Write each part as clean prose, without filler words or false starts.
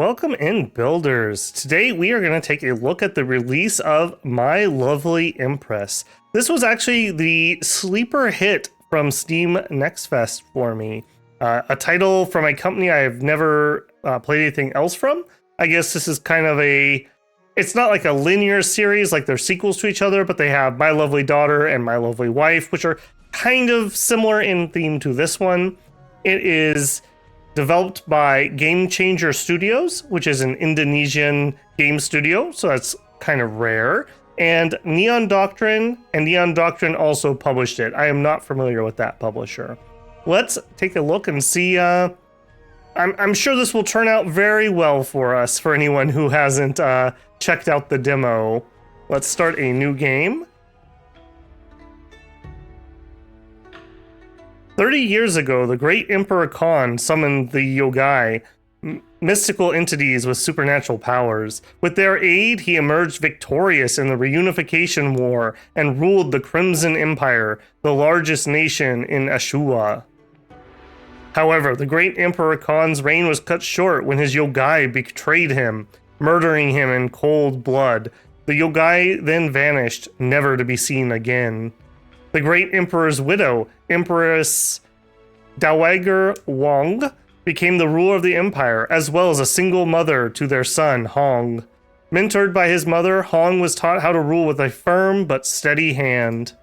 welcome in, builders. Today we are going to take a look at the release of My Lovely Empress. This was actually the sleeper hit from Steam Nextfest for me. A title from a company I have never played anything else from. I guess this is kind of it's not like a linear series, like they're sequels to each other, but they have My Lovely Daughter and My Lovely Wife, which are kind of similar in theme to this one. It is developed by Gamechanger Studios, which is an Indonesian game studio, so that's kind of rare. And Neon Doctrine, and Neon Doctrine also published it. I am not familiar with that publisher. Let's take a look and see. I'm sure this will turn out very well for us, for anyone who hasn't checked out the demo. Let's start a new game. 30 years ago, the great Emperor Khan summoned the Yogai, mystical entities with supernatural powers. With their aid, he emerged victorious in the Reunification War and ruled the Crimson Empire, the largest nation in Ashua. However, the great Emperor Khan's reign was cut short when his Yogai betrayed him, murdering him in cold blood. The Yogai then vanished, never to be seen again. The great emperor's widow, Empress Dowager Wang, became the ruler of the empire, as well as a single mother to their son, Hong. Mentored by his mother, Hong was taught how to rule with a firm but steady hand.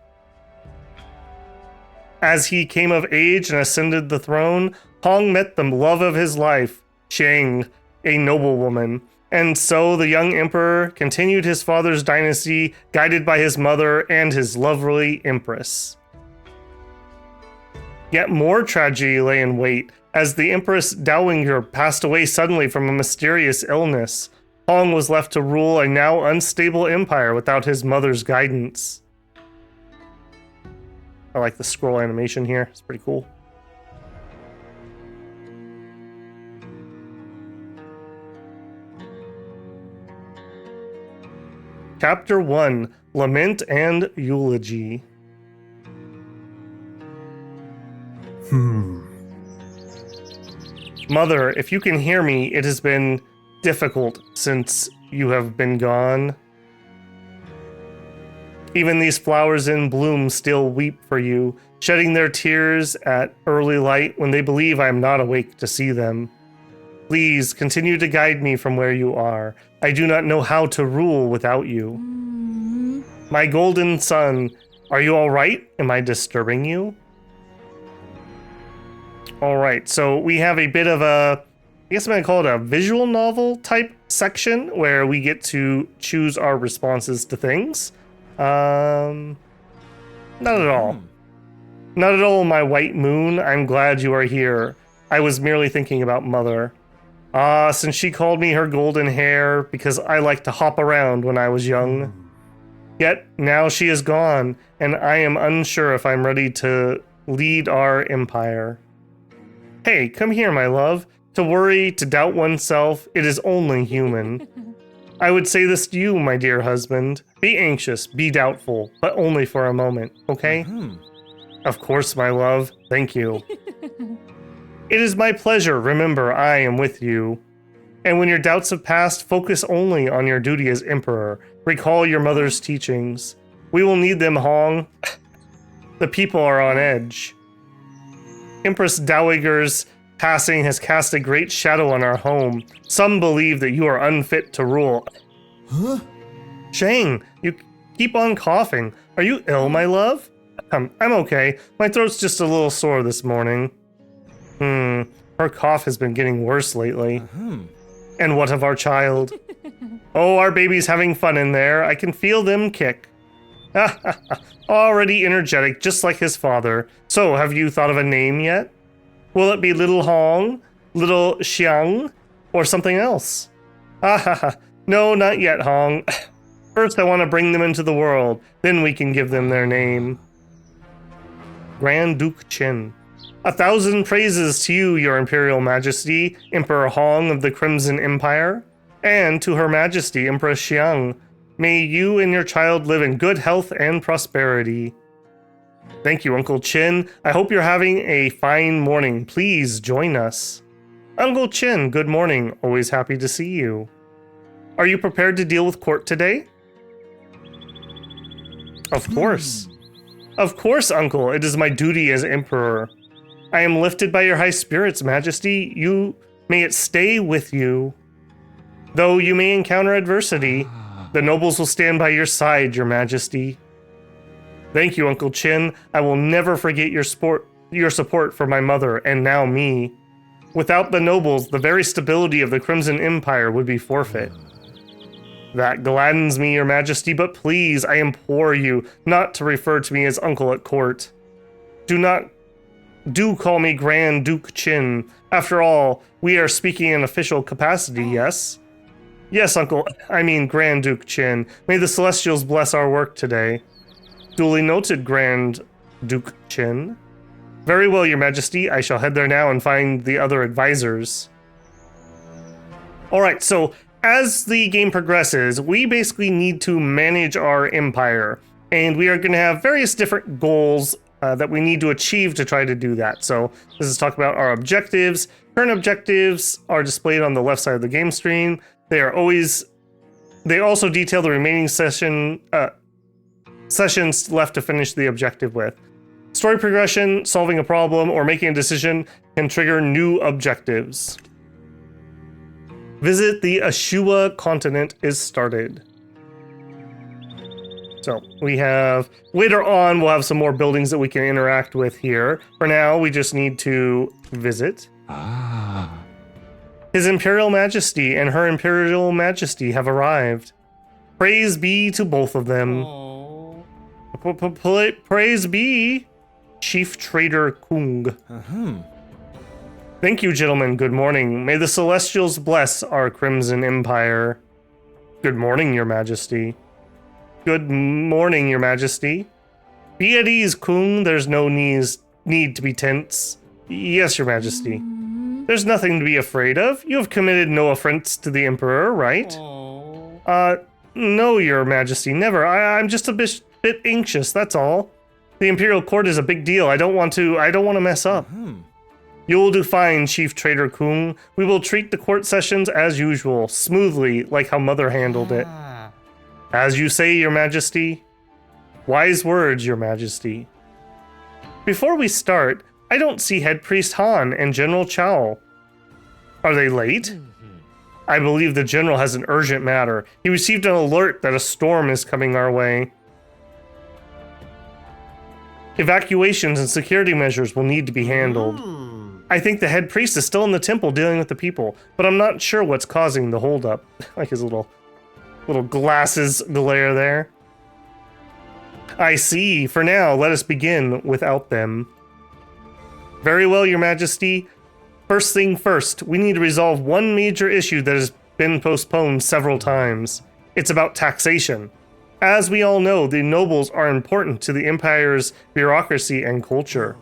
As he came of age and ascended the throne, Hong met the love of his life, Shang, a noblewoman. And so the young emperor continued his father's dynasty, guided by his mother and his lovely empress. Yet more tragedy lay in wait, as the Empress Dowager passed away suddenly from a mysterious illness. Hong was left to rule a now unstable empire without his mother's guidance. I like the scroll animation here, it's pretty cool. Chapter 1, Lament and Eulogy. Mother, if you can hear me, it has been difficult since you have been gone. Even these flowers in bloom still weep for you, shedding their tears at early light when they believe I am not awake to see them. Please continue to guide me from where you are. I do not know how to rule without you. My golden son, are you all right? Am I disturbing you? All right, so we have a bit of I guess I'm going to call it a visual novel type section where we get to choose our responses to things. Not at all. Not at all, my white moon. I'm glad you are here. I was merely thinking about Mother. Since she called me her golden hair because I liked to hop around when I was young. Yet now she is gone, and I am unsure if I'm ready to lead our empire. Hey, come here, my love. To worry, to doubt oneself, it is only human. I would say this to you, my dear husband. Be anxious, be doubtful, but only for a moment, okay? Of course, my love. Thank you. It is my pleasure. Remember, I am with you. And when your doubts have passed, focus only on your duty as emperor. Recall your mother's teachings. We will need them, Hong. The people are on edge. Empress Dowager's passing has cast a great shadow on our home. Some believe that you are unfit to rule. Huh? Shang, you keep on coughing. Are you ill, my love? I'm okay. My throat's just a little sore this morning. Her cough has been getting worse lately. And what of our child? Oh, our baby's having fun in there. I can feel them kick. Already energetic, just like his father. So, have you thought of a name yet? Will it be Little Hong, Little Xiang, or something else? No, not yet, Hong. First, I want to bring them into the world. Then we can give them their name. Grand Duke Qin. 1,000 praises to you, your Imperial Majesty, Emperor Hong of the Crimson Empire, and to Her Majesty, Empress Xiang. May you and your child live in good health and prosperity. Thank you, Uncle Qin. I hope you're having a fine morning. Please join us. Uncle Chin, good morning. Always happy to see you. Are you prepared to deal with court today? Of course. Of course, Uncle. It is my duty as Emperor. I am lifted by your high spirits, Majesty. May it stay with you. Though you may encounter adversity, the nobles will stand by your side, your Majesty. Thank you, Uncle Chin. I will never forget your support for my mother and now me. Without the nobles, the very stability of the Crimson Empire would be forfeit. That gladdens me, your Majesty, but please, I implore you not to refer to me as Uncle at court. Do call me Grand Duke Chin. After all, we are speaking in official capacity, yes? Yes, Uncle, I mean Grand Duke Chin. May the Celestials bless our work today. Duly noted, Grand Duke Chin. Very well, your Majesty. I shall head there now and find the other advisors. Alright, so as the game progresses, we basically need to manage our empire. And we are going to have various different goals that we need to achieve to try to do that. So this is talk about our objectives. Current objectives are displayed on the left side of the game screen. They also detail the remaining sessions left to finish the objective with. Story progression, solving a problem, or making a decision can trigger new objectives. Visit the Ashua continent is started. So we have, later on, we'll have some more buildings that we can interact with here. For now, we just need to visit. His Imperial Majesty and Her Imperial Majesty have arrived. Praise be to both of them. Praise be, Chief Trader Kung. Thank you, gentlemen. Good morning. May the Celestials bless our Crimson Empire. Good morning, Your Majesty. Good morning, Your Majesty. Be at ease, Kung. There's no need to be tense. Yes, Your Majesty. There's nothing to be afraid of. You have committed no offense to the Emperor, right? No, Your Majesty, never. I'm just a bit anxious, that's all. The Imperial Court is a big deal. I don't want to mess up. You will do fine, Chief Trader Kung. We will treat the court sessions as usual, smoothly, like how Mother handled it. As you say, Your Majesty. Wise words, Your Majesty. Before we start, I don't see Head Priest Han and General Chow. Are they late? I believe the General has an urgent matter. He received an alert that a storm is coming our way. Evacuations and security measures will need to be handled. I think the Head Priest is still in the temple dealing with the people, but I'm not sure what's causing the holdup. Like his little glasses glare there. I see. For now, let us begin without them. Very well, Your Majesty. First thing first, we need to resolve one major issue that has been postponed several times. It's about taxation. As we all know, the nobles are important to the Empire's bureaucracy and culture.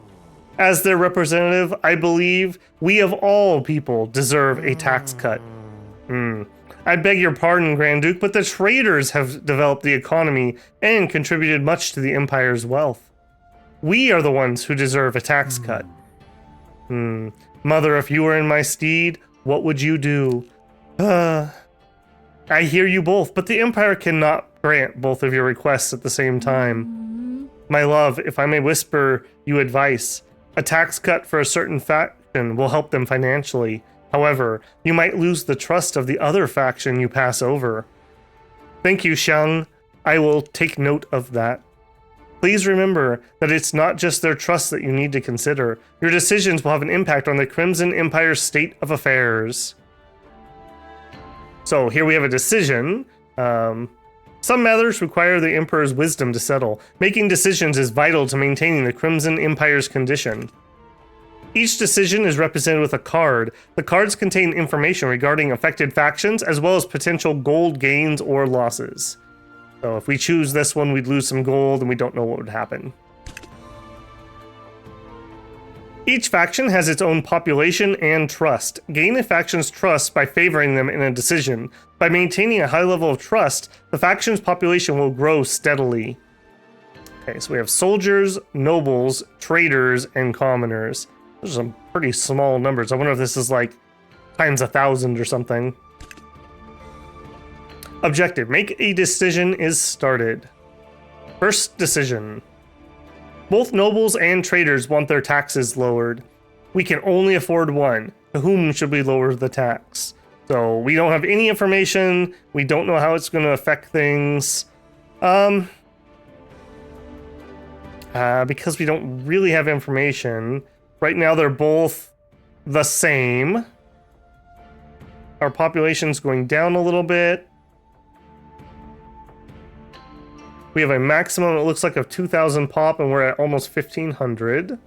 As their representative, I believe we of all people deserve a tax cut. I beg your pardon, Grand Duke, but the traders have developed the economy and contributed much to the Empire's wealth. We are the ones who deserve a tax cut. Mother, if you were in my steed, what would you do? I hear you both, but the Empire cannot grant both of your requests at the same time. My love, if I may whisper you advice, a tax cut for a certain faction will help them financially. However, you might lose the trust of the other faction you pass over. Thank you, Xiang. I will take note of that. Please remember that it's not just their trust that you need to consider. Your decisions will have an impact on the Crimson Empire's state of affairs. So here we have a decision. Some matters require the Emperor's wisdom to settle. Making decisions is vital to maintaining the Crimson Empire's condition. Each decision is represented with a card. The cards contain information regarding affected factions as well as potential gold gains or losses. So if we choose this one, we'd lose some gold and we don't know what would happen. Each faction has its own population and trust. Gain a faction's trust by favoring them in a decision. By maintaining a high level of trust, the faction's population will grow steadily. Okay, so we have soldiers, nobles, traders, and commoners. Those are some pretty small numbers. I wonder if this is like times 1,000 or something. Objective. Make a decision is started. First decision. Both nobles and traders want their taxes lowered. We can only afford one. To whom should we lower the tax? So we don't have any information. We don't know how it's going to affect things. Because we don't really have information. Right now they're both the same. Our population's going down a little bit. We have a maximum, it looks like, of 2,000 pop, and we're at almost 1,500.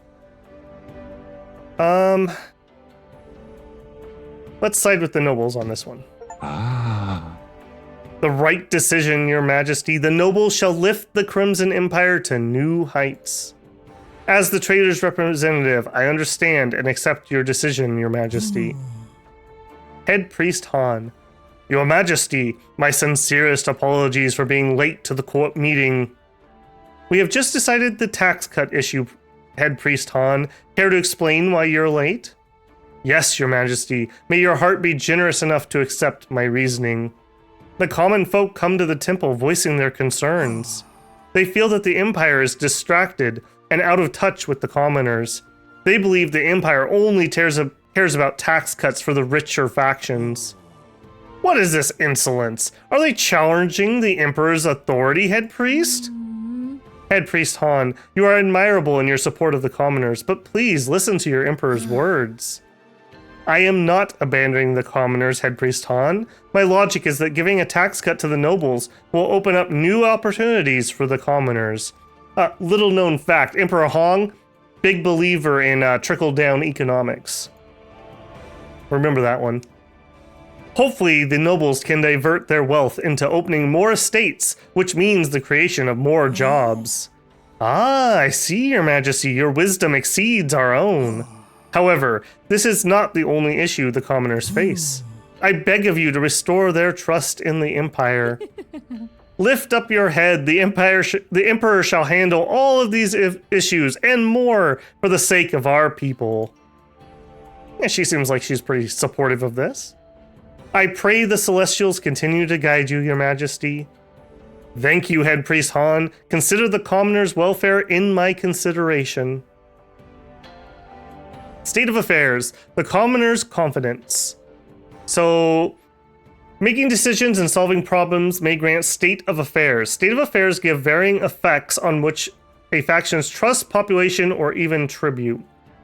Let's side with the nobles on this one. The right decision, Your Majesty. The nobles shall lift the Crimson Empire to new heights. As the trader's representative, I understand and accept your decision, Your Majesty. Head Priest Han. Your Majesty, my sincerest apologies for being late to the court meeting. We have just decided the tax cut issue, Head Priest Han. Care to explain why you're late? Yes, Your Majesty. May your heart be generous enough to accept my reasoning. The common folk come to the temple voicing their concerns. They feel that the Empire is distracted and out of touch with the commoners. They believe the Empire only cares about tax cuts for the richer factions. What is this insolence? Are they challenging the Emperor's authority, Head Priest? Head Priest Han, you are admirable in your support of the commoners, but please listen to your Emperor's words. I am not abandoning the commoners, Head Priest Han. My logic is that giving a tax cut to the nobles will open up new opportunities for the commoners. Little known fact, Emperor Hong, big believer in trickle-down economics. Remember that one. Hopefully, the nobles can divert their wealth into opening more estates, which means the creation of more jobs. Ah, I see, Your Majesty. Your wisdom exceeds our own. However, this is not the only issue the commoners face. I beg of you to restore their trust in the Empire. Lift up your head. The Emperor shall handle all of these issues and more for the sake of our people. Yeah, she seems like she's pretty supportive of this. I pray the Celestials continue to guide you, Your Majesty. Thank you, Head Priest Han. Consider the commoners' welfare in my consideration. State of affairs. The commoners' confidence. So, making decisions and solving problems may grant state of affairs. State of affairs give varying effects on which a faction's trust, population, or even tribute.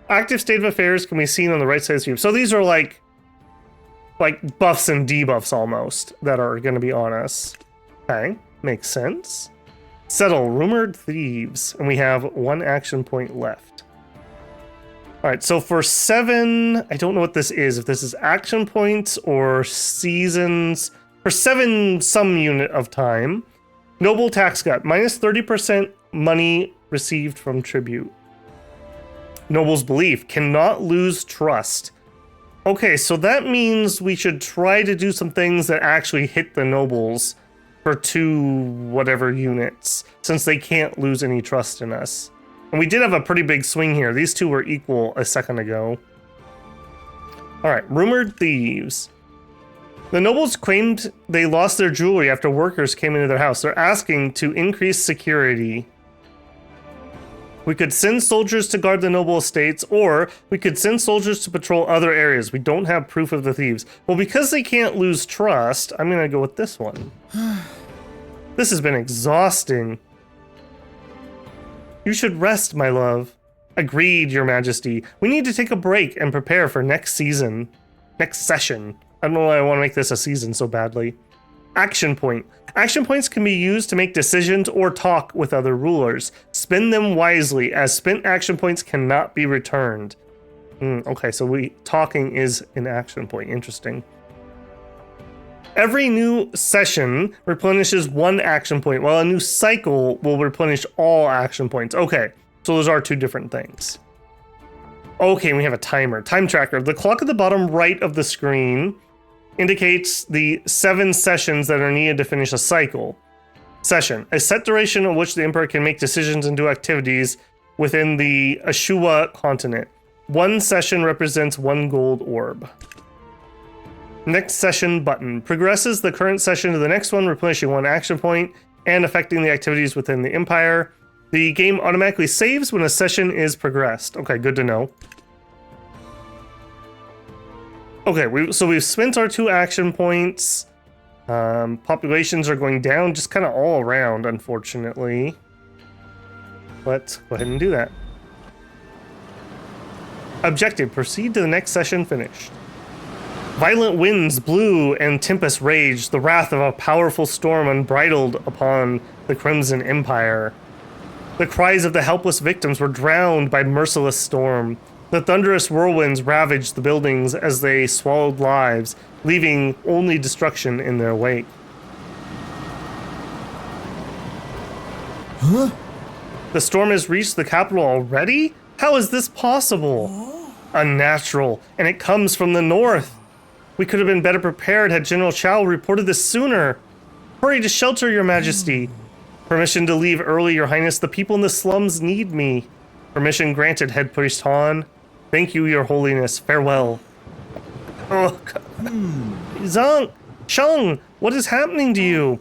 Active state of affairs can be seen on the right side of the screen. So these are like buffs and debuffs almost that are going to be on us. Okay, makes sense. Settle rumored thieves, and we have one action point left. All right, so for 7, I don't know what this is, if this is action points or seasons. For 7 some unit of time, noble tax cut, minus 30% money received from tribute. Noble's belief, cannot lose trust. Okay, so that means we should try to do some things that actually hit the nobles for 2 whatever units, since they can't lose any trust in us. And we did have a pretty big swing here. These 2 were equal a second ago. Alright, rumored thieves. The nobles claimed they lost their jewelry after workers came into their house. They're asking to increase security. We could send soldiers to guard the noble estates, or we could send soldiers to patrol other areas. We don't have proof of the thieves. Well, because they can't lose trust, I'm going to go with this one. This has been exhausting. You should rest, my love. Agreed, Your Majesty. We need to take a break and prepare for next season. Next session. I don't know why I want to make this a season so badly. Action point. Action points can be used to make decisions or talk with other rulers. Spend them wisely, as spent action points cannot be returned. Okay, so talking is an action point. Interesting. Every new session replenishes 1 action point, while a new cycle will replenish all action points. Okay, so those are 2 different things. Okay, we have a timer. Time tracker. The clock at the bottom right of the screen indicates the 7 sessions that are needed to finish a cycle. Session. A set duration in which the Emperor can make decisions and do activities within the Ashua continent. 1 session represents 1 gold orb. Next session button. Progresses the current session to the next one, replenishing one action point and affecting the activities within the Empire. The game automatically saves when a session is progressed. Okay, good to know. Okay, so we've spent our 2 action points. Populations are going down just kind of all around, unfortunately. Let's go ahead and do that. Objective, proceed to the next session finished. Violent winds blew and tempests raged, the wrath of a powerful storm unbridled upon the Crimson Empire. The cries of the helpless victims were drowned by merciless storm. The thunderous whirlwinds ravaged the buildings as they swallowed lives, leaving only destruction in their wake. Huh? The storm has reached the capital already? How is this possible? Unnatural, and it comes from the north. We could have been better prepared had General Chao reported this sooner. Hurry to shelter, Your Majesty. Permission to leave early, Your Highness. The people in the slums need me. Permission granted, Head Priest Han. Thank you, Your Holiness. Farewell. Oh, Zhang, Shang, what is happening to you?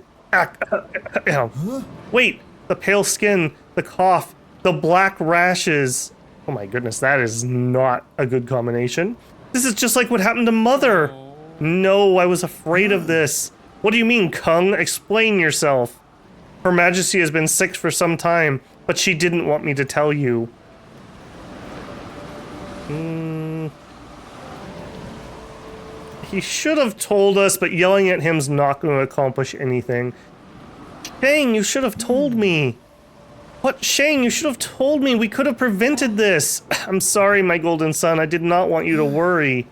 Wait, the pale skin, the cough, the black rashes. Oh my goodness, that is not a good combination. This is just like what happened to Mother. No, I was afraid of this. What do you mean, Kung? Explain yourself. Her Majesty has been sick for some time, but she didn't want me to tell you. He should have told us, but yelling at him's not going to accomplish anything. Shang, you should have told me. What, Shang, you should have told me. We could have prevented this. I'm sorry, my golden son. I did not want you to worry.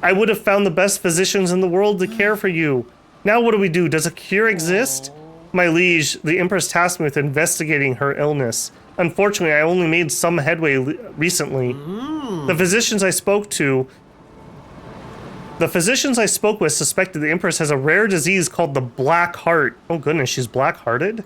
I would have found the best physicians in the world to care for you. Now what do we do? Does a cure exist? My liege, the Empress tasked me with investigating her illness. Unfortunately, I only made some headway recently. The physicians I spoke with suspected the Empress has a rare disease called the Black Heart. Oh goodness, she's black-hearted?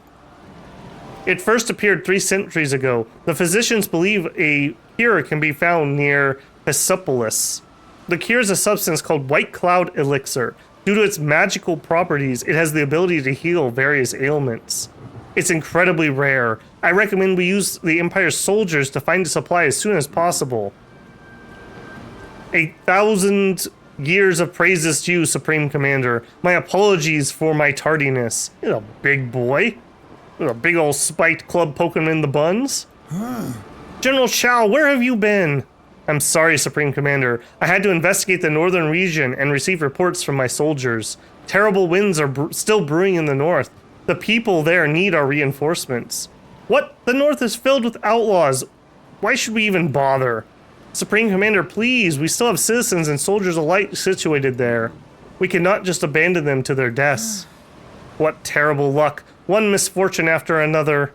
It first appeared 3 centuries ago. The physicians believe a cure can be found near Persepolis. The cure is a substance called White Cloud Elixir. Due to its magical properties, it has the ability to heal various ailments. It's incredibly rare. I recommend we use the Empire's soldiers to find a supply as soon as possible. 1,000 years of praises to you, Supreme Commander. My apologies for my tardiness. You're a big boy. With a big old spiked club poking him in the buns. General Chao, where have you been? I'm sorry, Supreme Commander. I had to investigate the northern region and receive reports from my soldiers. Terrible winds are still brewing in the north. The people there need our reinforcements. What? The north is filled with outlaws. Why should we even bother? Supreme Commander, please. We still have citizens and soldiers alike situated there. We cannot just abandon them to their deaths. What terrible luck. One misfortune after another.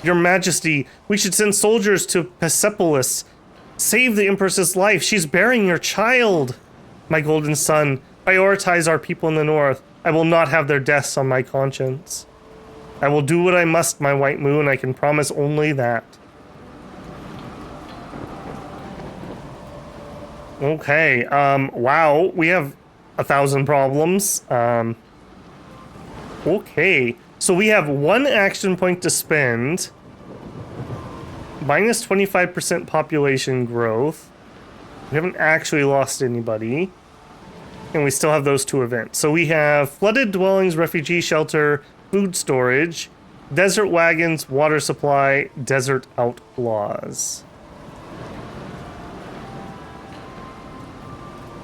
Your Majesty, we should send soldiers to Persepolis. Save the Empress's life. She's bearing your child. My golden son, prioritize our people in the north. I will not have their deaths on my conscience. I will do what I must, my white moon. I can promise only that. Okay, wow, we have 1,000 problems. Okay, so we have 1 action point to spend. Minus 25% population growth. We haven't actually lost anybody. And we still have those 2 events. So we have flooded dwellings, refugee shelter, food storage, desert wagons, water supply, desert outlaws.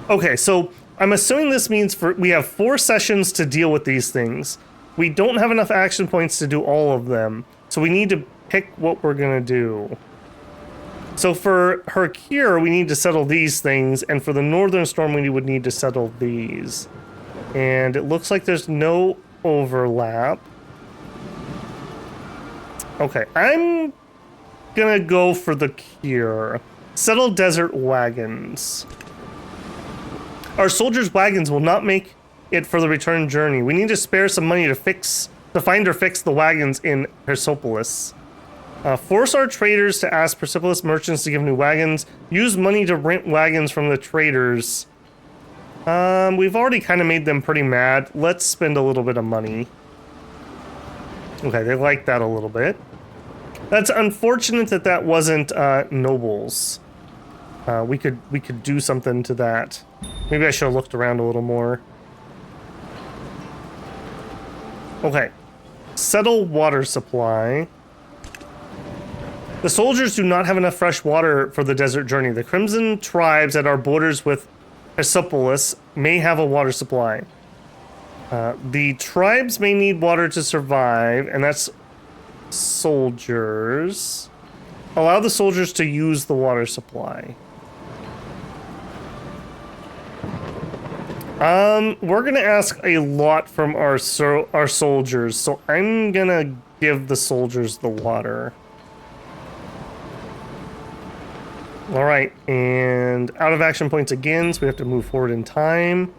Okay, so I'm assuming this means we have 4 sessions to deal with these things. We don't have enough action points to do all of them, so we need to pick what we're gonna do. So for her cure, we need to settle these things, and for the northern storm, we would need to settle these. And it looks like there's no overlap. Okay, I'm gonna go for the cure. Settle desert wagons. Our soldiers' wagons will not make it for the return journey. We need to spare some money to find or fix the wagons in Persepolis. Force our traders to ask Persepolis merchants to give new wagons. Use money to rent wagons from the traders. We've already kind of made them pretty mad. Let's spend a little bit of money. Okay, they like that a little bit. That's unfortunate that that wasn't nobles. We could do something to that. Maybe I should have looked around a little more. Okay. Settle water supply. The soldiers do not have enough fresh water for the desert journey. The Crimson tribes at our borders with Persepolis may have a water supply. The tribes may need water to survive, and that's soldiers. Allow the soldiers to use the water supply. We're gonna ask a lot from our soldiers, so I'm gonna give the soldiers the water. All right, and out of action points again, so we have to move forward in time.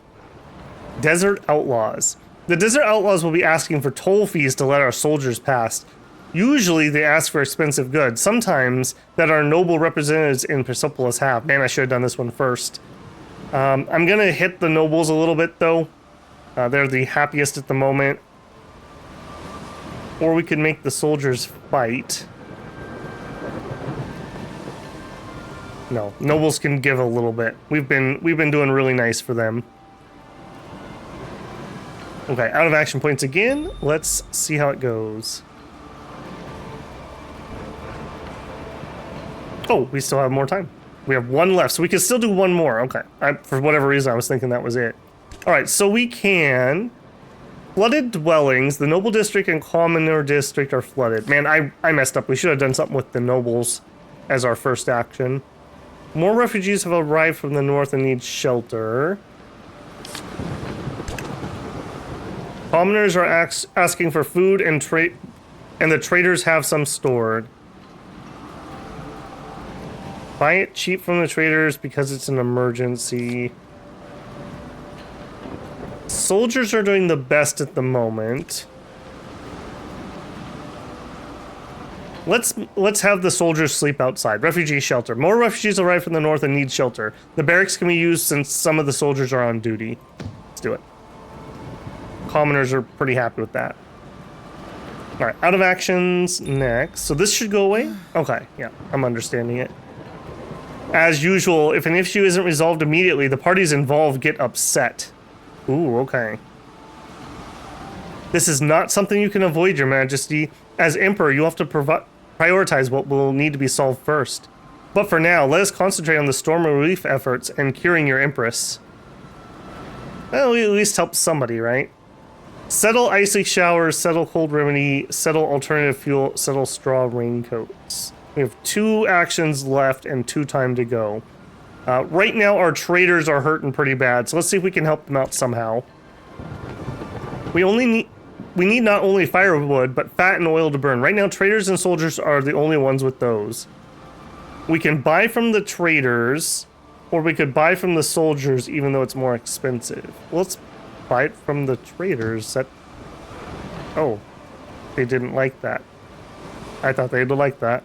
Desert Outlaws. The Desert Outlaws will be asking for toll fees to let our soldiers pass. Usually they ask for expensive goods, sometimes that our noble representatives in Persepolis have. Man, I should have done this one first. I'm gonna hit the nobles a little bit though. They're the happiest at the moment. Or we could make the soldiers fight. No, nobles can give a little bit. We've been doing really nice for them. Okay, out of action points again. Let's see how it goes. Oh, we still have more time. We have one left, so we can still do one more. Okay, for whatever reason, I was thinking that was it. All right, so we can... Flooded dwellings. The noble district and commoner district are flooded. Man, I messed up. We should have done something with the nobles as our first action. More refugees have arrived from the north and need shelter. Commoners are asking for food and trade, and the traders have some stored. Buy it cheap from the traders because it's an emergency. Soldiers are doing the best at the moment. Let's have the soldiers sleep outside. Refugee shelter. More refugees arrive from the north and need shelter. The barracks can be used since some of the soldiers are on duty. Let's do it. Commoners are pretty happy with that. All right, out of actions next. So this should go away? Okay, yeah, I'm understanding it. As usual, if an issue isn't resolved immediately, the parties involved get upset. Ooh, okay. This is not something you can avoid, Your Majesty. As Emperor, you have to prioritize what will need to be solved first. But for now, let us concentrate on the storm relief efforts and curing your Empress. Well, we at least help somebody, right? Settle icy showers, settle cold remedy, settle alternative fuel, settle straw raincoats. We have 2 actions left and 2 time to go. Right now, our traders are hurting pretty bad, so let's see if we can help them out somehow. We need not only firewood, but fat and oil to burn. Right now, traders and soldiers are the only ones with those. We can buy from the traders, or we could buy from the soldiers, even though it's more expensive. Let's buy it from the traders. Oh, they didn't like that. I thought they'd like that.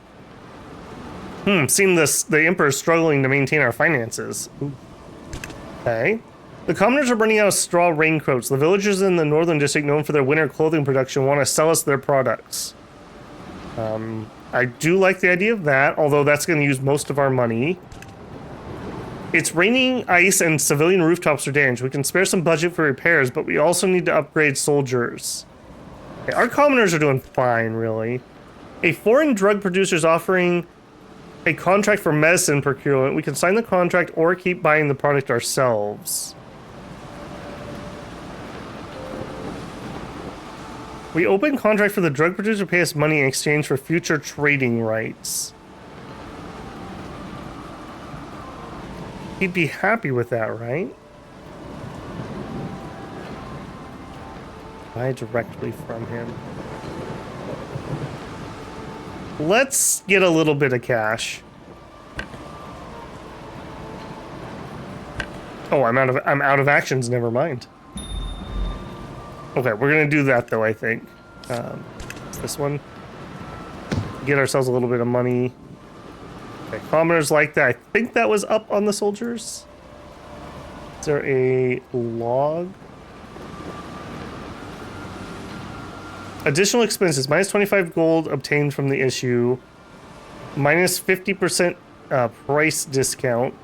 Seems the Emperor's struggling to maintain our finances. Ooh. Okay. The commoners are running out of straw raincoats. The villagers in the northern district, known for their winter clothing production, want to sell us their products. I do like the idea of that, although that's going to use most of our money. It's raining ice and civilian rooftops are damaged. We can spare some budget for repairs, but we also need to upgrade soldiers. Okay, our commoners are doing fine, really. A foreign drug producer is offering a contract for medicine procurement. We can sign the contract or keep buying the product ourselves. We open contract for the drug producer to pay us money in exchange for future trading rights. He'd be happy with that, right? Buy directly from him. Let's get a little bit of cash. Oh, I'm out of actions, never mind. Okay, we're gonna do that though, I think. This one. Get ourselves a little bit of money. Okay, commoners like that. I think that was up on the soldiers. there a log? Additional expenses. Minus 25 gold obtained from the issue. Minus 50% price discount.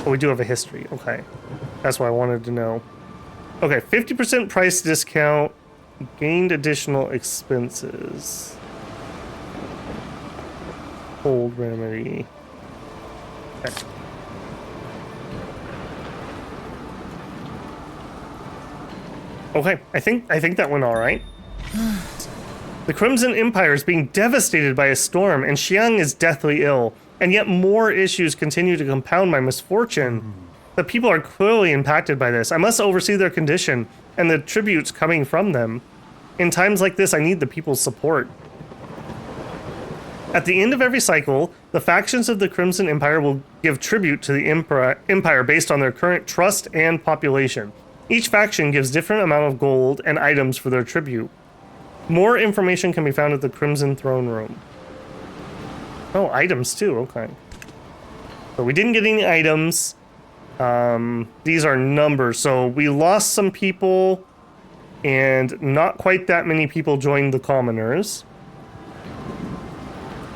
Oh, we do have a history. Okay. That's what I wanted to know. Okay, 50% price discount. Gained additional expenses. Hold remedy. Okay. Okay, I think that went all right. The Crimson Empire is being devastated by a storm, and Xiang is deathly ill. And yet more issues continue to compound my misfortune. The people are clearly impacted by this. I must oversee their condition and the tributes coming from them. In times like this, I need the people's support. At the end of every cycle, the factions of the Crimson Empire will give tribute to the Empire based on their current trust and population. Each faction gives different amount of gold and items for their tribute. More information can be found at the Crimson Throne Room. Oh, items too, okay. So we didn't get any items. These are numbers. So we lost some people, and not quite that many people joined the commoners.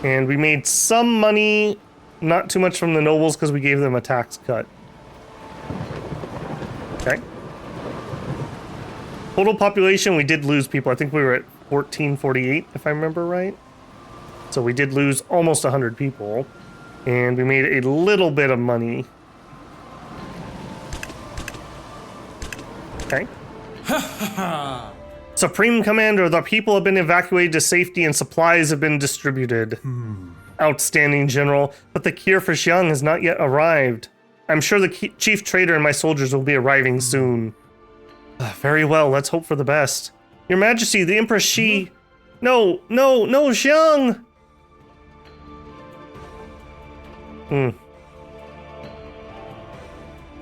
And we made some money, not too much from the nobles because we gave them a tax cut. Okay. Total population, we did lose people. I think we were at 1448, if I remember right. So we did lose almost 100 people. And we made a little bit of money. Okay. Supreme Commander, the people have been evacuated to safety and supplies have been distributed. Outstanding General, but the cure for Xiang has not yet arrived. I'm sure the chief trader and my soldiers will be arriving soon. Very well, let's hope for the best. Your Majesty, the Empress Shi... No, Xiang!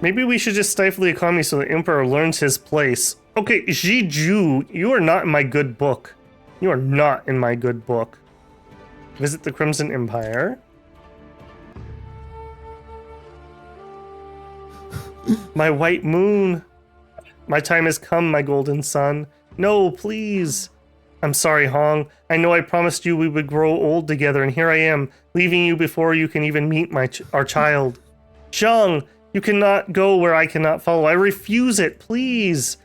Maybe we should just stifle the economy so the Emperor learns his place. Okay, Ji Ju, you are not in my good book. You are not in my good book. Visit the Crimson Empire. My white moon. My time has come, my golden sun. No, please. I'm sorry, Hong. I know I promised you we would grow old together, and here I am, leaving you before you can even meet our child. Xiang, you cannot go where I cannot follow. I refuse it, please.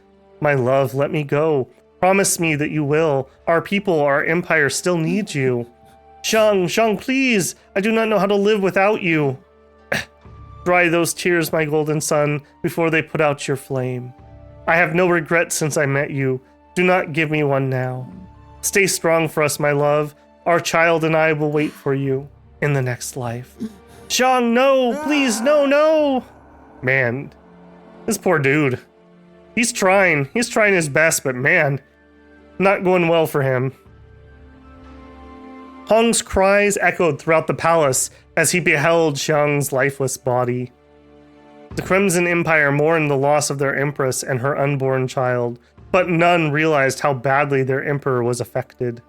My love, let me go. Promise me that you will. Our people, our empire still needs you. Xiang, please. I do not know how to live without you. Dry those tears, my golden sun, before they put out your flame. I have no regrets since I met you. Do not give me one now. Stay strong for us, my love. Our child and I will wait for you in the next life. Xiang, no, please, no. Man, this poor dude. He's trying his best, but man, not going well for him. Hong's cries echoed throughout the palace as he beheld Xiang's lifeless body. The Crimson Empire mourned the loss of their empress and her unborn child, but none realized how badly their emperor was affected.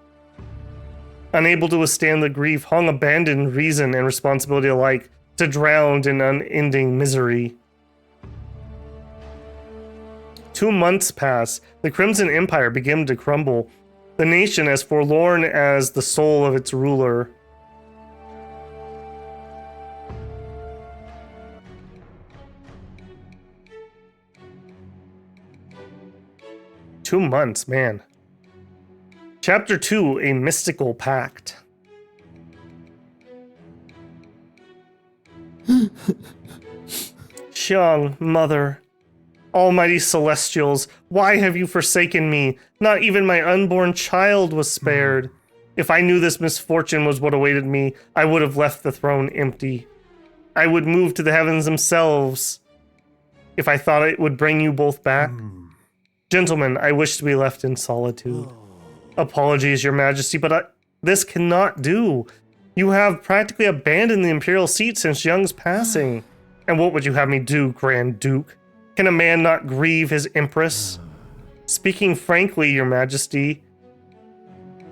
Unable to withstand the grief, Hong abandoned reason and responsibility alike to drown in unending misery. 2 months passed. The Crimson Empire began to crumble, the nation as forlorn as the soul of its ruler. Two months, man. Chapter 2, A Mystical Pact. Xiang, mother. Almighty Celestials, why have you forsaken me? Not even my unborn child was spared. If I knew this misfortune was what awaited me, I would have left the throne empty. I would move to the heavens themselves if I thought it would bring you both back. Gentlemen, I wish to be left in solitude. Apologies, Your Majesty, but this cannot do. You have practically abandoned the imperial seat since Xiang's passing. And what would you have me do, Grand Duke? Can a man not grieve his empress? Speaking frankly, Your Majesty.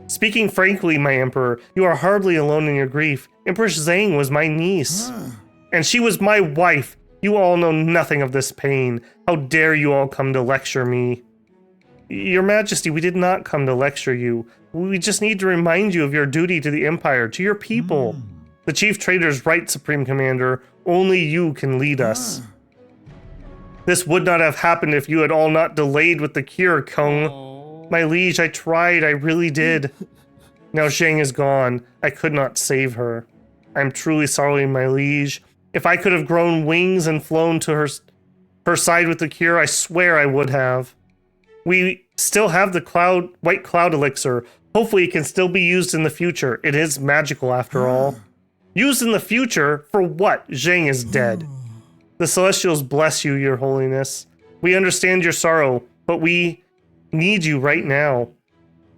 Speaking frankly, my emperor, you are hardly alone in your grief. Empress Zhang was my niece. And she was my wife. You all know nothing of this pain. How dare you all come to lecture me? Your Majesty, we did not come to lecture you. We just need to remind you of your duty to the Empire, to your people. The Chief Trader's right, Supreme Commander. Only you can lead us. This would not have happened if you had all not delayed with the cure, Kung. My liege, I tried, I really did. Now Zhang is gone. I could not save her. I'm truly sorry, my liege. If I could have grown wings and flown to her side with the cure, I swear I would have. We still have the white cloud elixir. Hopefully it can still be used in the future. It is magical after all. Used in the future? For what? Zhang is dead. The Celestials bless you, your holiness. We understand your sorrow, but we need you right now.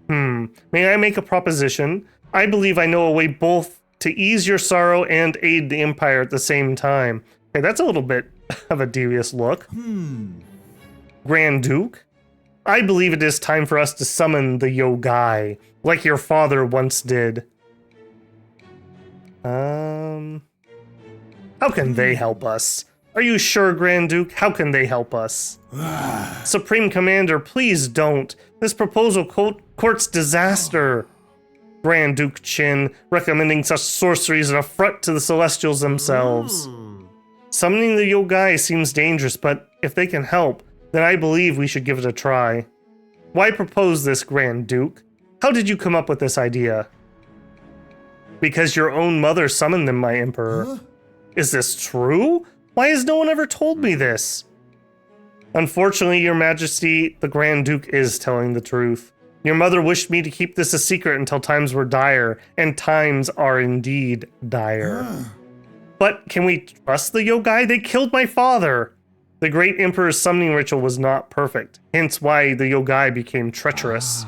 May I make a proposition? I believe I know a way both to ease your sorrow and aid the Empire at the same time. Okay, that's a little bit of a devious look. Grand Duke? I believe it is time for us to summon the Yogai, like your father once did. How can they help us? Are you sure, Grand Duke? How can they help us? Supreme Commander, please don't. This proposal courts disaster. Grand Duke Qin, recommending such sorcery is an affront to the Celestials themselves. Summoning the Yogai seems dangerous, but if they can help, then I believe we should give it a try. Why propose this, Grand Duke? How did you come up with this idea? Because your own mother summoned them, my Emperor. Is this true? Why has no one ever told me this? Unfortunately, your Majesty, the Grand Duke is telling the truth. Your mother wished me to keep this a secret until times were dire, and times are indeed dire. But can we trust the Yogai? They killed my father! The great Emperor's summoning ritual was not perfect, hence why the Yogai became treacherous.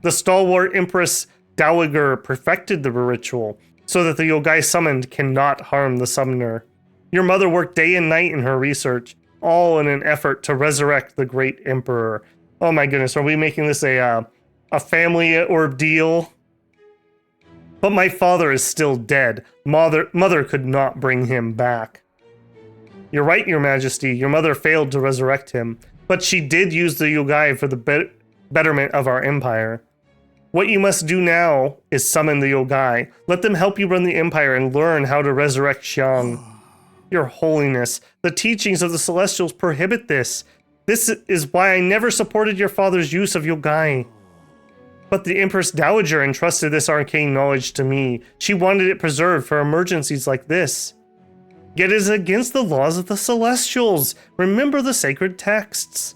The stalwart Empress Dowager perfected the ritual, so that the Yogai summoned cannot harm the summoner. Your mother worked day and night in her research, all in an effort to resurrect the great Emperor. Oh my goodness, are we making this a family ordeal? But my father is still dead. Mother could not bring him back. You're right, your Majesty. Your mother failed to resurrect him, but she did use the Yogai for the betterment of our empire. What you must do now is summon the Yogai. Let them help you run the empire and learn how to resurrect Xiang. Your Holiness, the teachings of the Celestials prohibit this. This is why I never supported your father's use of Yogai. But the Empress Dowager entrusted this arcane knowledge to me. She wanted it preserved for emergencies like this. Yet it is against the laws of the Celestials. Remember the sacred texts.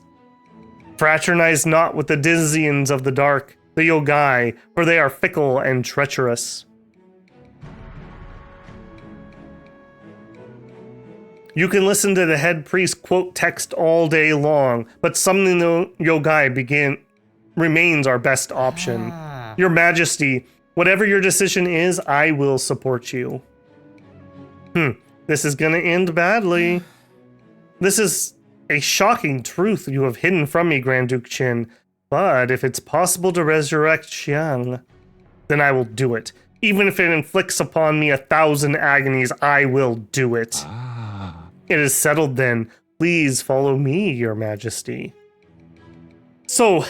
Fraternize not with the Dizians of the dark, the Yogai, for they are fickle and treacherous. You can listen to the head priest quote text all day long, but summoning the Yogai remains our best option. Your Majesty, whatever your decision is, I will support you. This is gonna end badly. This is a shocking truth you have hidden from me, Grand Duke Qin. But if it's possible to resurrect Xiang, then I will do it. Even if it inflicts upon me 1,000 agonies, I will do it. It is settled then. Please follow me, your Majesty. So,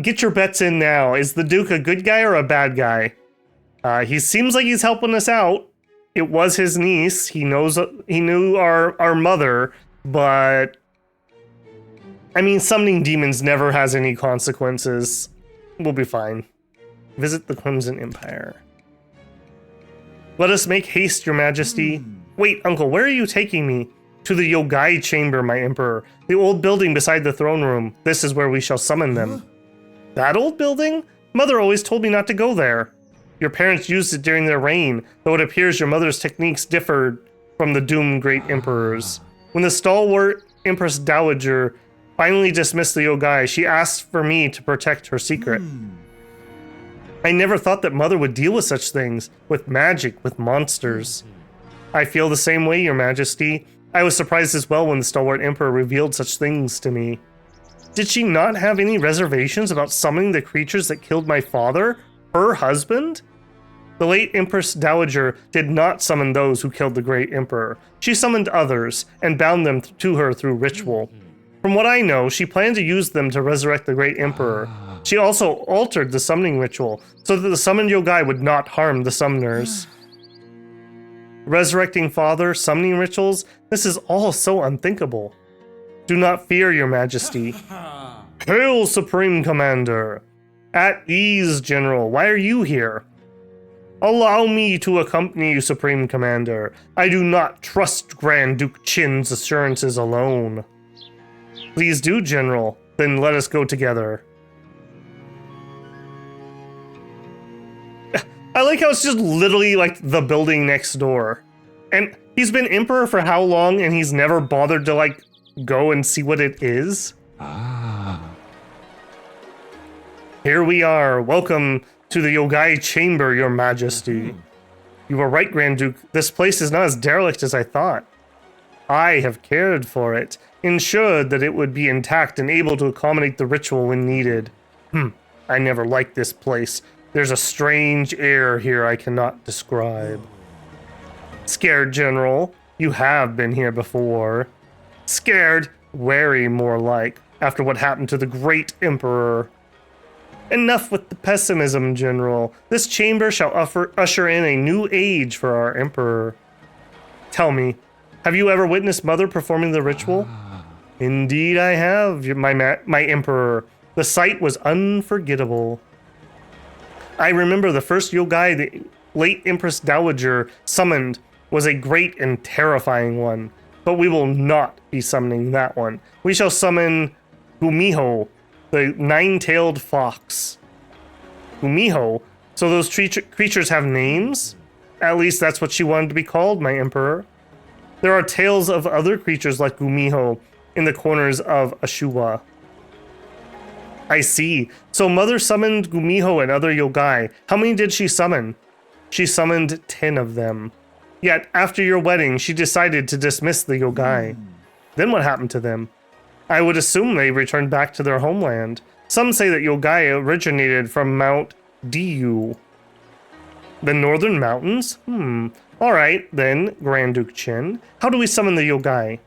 get your bets in now. Is the Duke a good guy or a bad guy? He seems like he's helping us out. It was his niece. He knew our mother, but I mean, summoning demons never has any consequences. We'll be fine. Visit the Crimson Empire. Let us make haste, your Majesty. Wait, Uncle, where are you taking me? To the Yogai Chamber, my Emperor. The old building beside the throne room. This is where we shall summon them. That old building? Mother always told me not to go there. Your parents used it during their reign, though it appears your mother's techniques differed from the doomed great emperors. When the stalwart Empress Dowager finally dismissed the Yogai, she asked for me to protect her secret. I never thought that Mother would deal with such things, with magic, with monsters. I feel the same way, your Majesty. I was surprised as well when the stalwart Emperor revealed such things to me. Did she not have any reservations about summoning the creatures that killed my father, her husband? The late Empress Dowager did not summon those who killed the great emperor. She summoned others and bound them to her through ritual. From what I know, she planned to use them to resurrect the great emperor. She also altered the summoning ritual so that the summoned yogai would not harm the summoners. Resurrecting father, summoning rituals, this is all so unthinkable. Do not fear, your majesty. Hail, Supreme Commander! At ease, General. Why are you here? Allow me to accompany you, Supreme Commander. I do not trust Grand Duke Qin's assurances alone. Please do, General. Then let us go together. I like how it's just literally like the building next door. And he's been emperor for how long and he's never bothered to like go and see what it is? Here we are. Welcome to the Yogai Chamber, your majesty. You were right, Grand Duke. This place is not as derelict as I thought. I have cared for it, ensured that it would be intact and able to accommodate the ritual when needed. I never liked this place. There's a strange air here I cannot describe. Scared, General? You have been here before. Scared? Wary, more like, after what happened to the great emperor. Enough with the pessimism, General. This chamber shall usher in a new age for our emperor. Tell me, have you ever witnessed Mother performing the ritual? Indeed I have, my emperor. The sight was unforgettable. I remember the first yogai the late Empress Dowager summoned was a great and terrifying one, but we will not be summoning that one. We shall summon Gumiho, the nine-tailed fox. Gumiho? So those creatures have names? At least that's what she wanted to be called, my emperor. There are tales of other creatures like Gumiho in the corners of Ashuwa. I see. So Mother summoned Gumiho and other yogai. How many did she summon? She summoned 10 of them. Yet, after your wedding, she decided to dismiss the yogai. Then what happened to them? I would assume they returned back to their homeland. Some say that yogai originated from Mount Diyu. The northern mountains? Alright, then, Grand Duke Qin. How do we summon the yogai?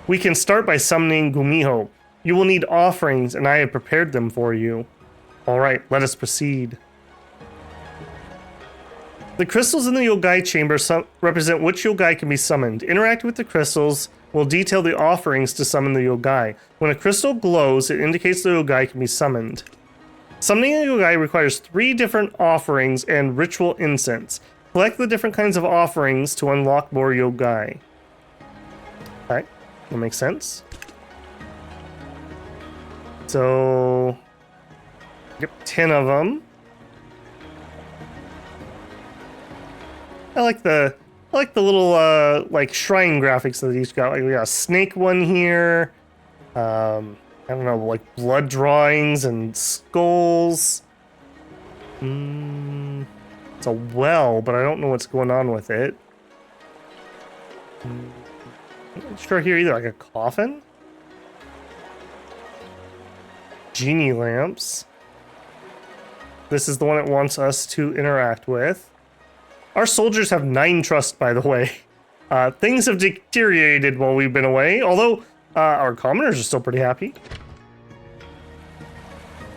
We can start by summoning Gumiho. You will need offerings, and I have prepared them for you. Alright, let us proceed. The crystals in the yogai chamber represent which yogai can be summoned. Interact with the crystals will detail the offerings to summon the yogai. When a crystal glows, it indicates the yogai can be summoned. Summoning a yogai requires 3 different offerings and ritual incense. Collect the different kinds of offerings to unlock more yogai. Alright, that makes sense. So, get 10 of them. I like the little like shrine graphics that he's got. Like we got a snake one here. I don't know, like blood drawings and skulls. It's a well, but I don't know what's going on with it. I'm not sure here either. Like a coffin. Genie lamps. This is the one it wants us to interact with. Our soldiers have 9 trust, by the way. Things have deteriorated while we've been away, although our commoners are still pretty happy.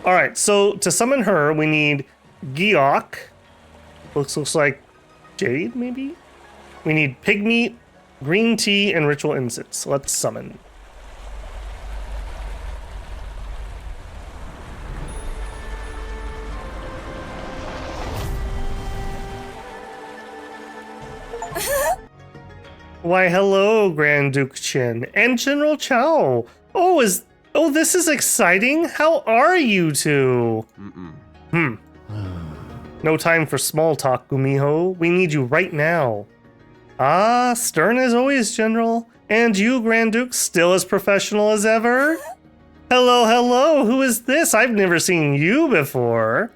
Alright, so to summon her, we need Giok. Looks like jade, maybe? We need pig meat, green tea, and ritual incense. Let's summon. Why, hello, Grand Duke Qin and General Chao. Oh, this is exciting. How are you two? No time for small talk, Gumiho. We need you right now. Ah, stern as always, General. And you, Grand Duke, still as professional as ever? Hello. Who is this? I've never seen you before.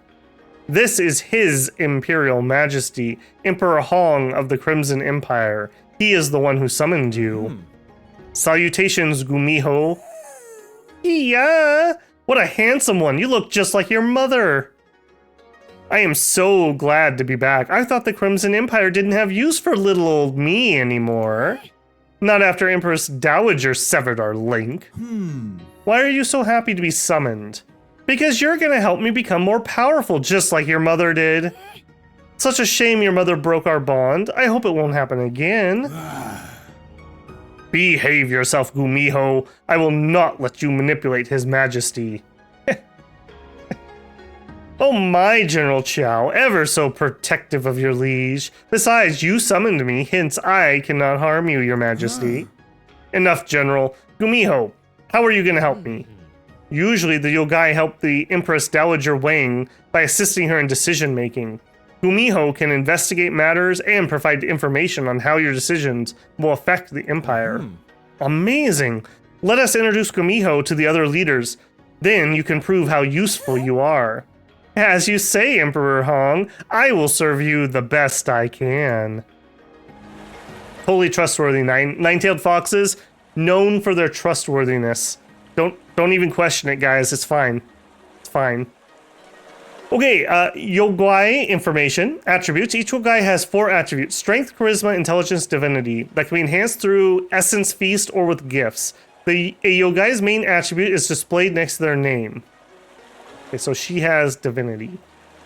This is His Imperial Majesty, Emperor Hong of the Crimson Empire. He is the one who summoned you. Salutations, Gumiho. Yeah, what a handsome one. You look just like your mother. I am so glad to be back. I thought the Crimson Empire didn't have use for little old me anymore. Not after Empress Dowager severed our link. Why are you so happy to be summoned? Because you're gonna help me become more powerful, just like your mother did. Such a shame your mother broke our bond. I hope it won't happen again. Behave yourself, Gumiho. I will not let you manipulate His Majesty. Oh my, General Chao, ever so protective of your liege. Besides, you summoned me, hence I cannot harm you, your majesty. Enough, General. Gumiho, how are you going to help me? Usually the Yogai help the Empress Dowager Wang by assisting her in decision-making. Gumiho can investigate matters and provide information on how your decisions will affect the Empire. Amazing! Let us introduce Gumiho to the other leaders. Then you can prove how useful you are. As you say, Emperor Hong, I will serve you the best I can. Wholly trustworthy nine-tailed foxes, known for their trustworthiness. Don't even question it, guys. It's fine. It's fine. Okay, Yogai information, attributes. Each Yogai has 4 attributes: strength, charisma, intelligence, divinity, that can be enhanced through essence, feast, or with gifts. A Yogai's main attribute is displayed next to their name. Okay, so she has divinity,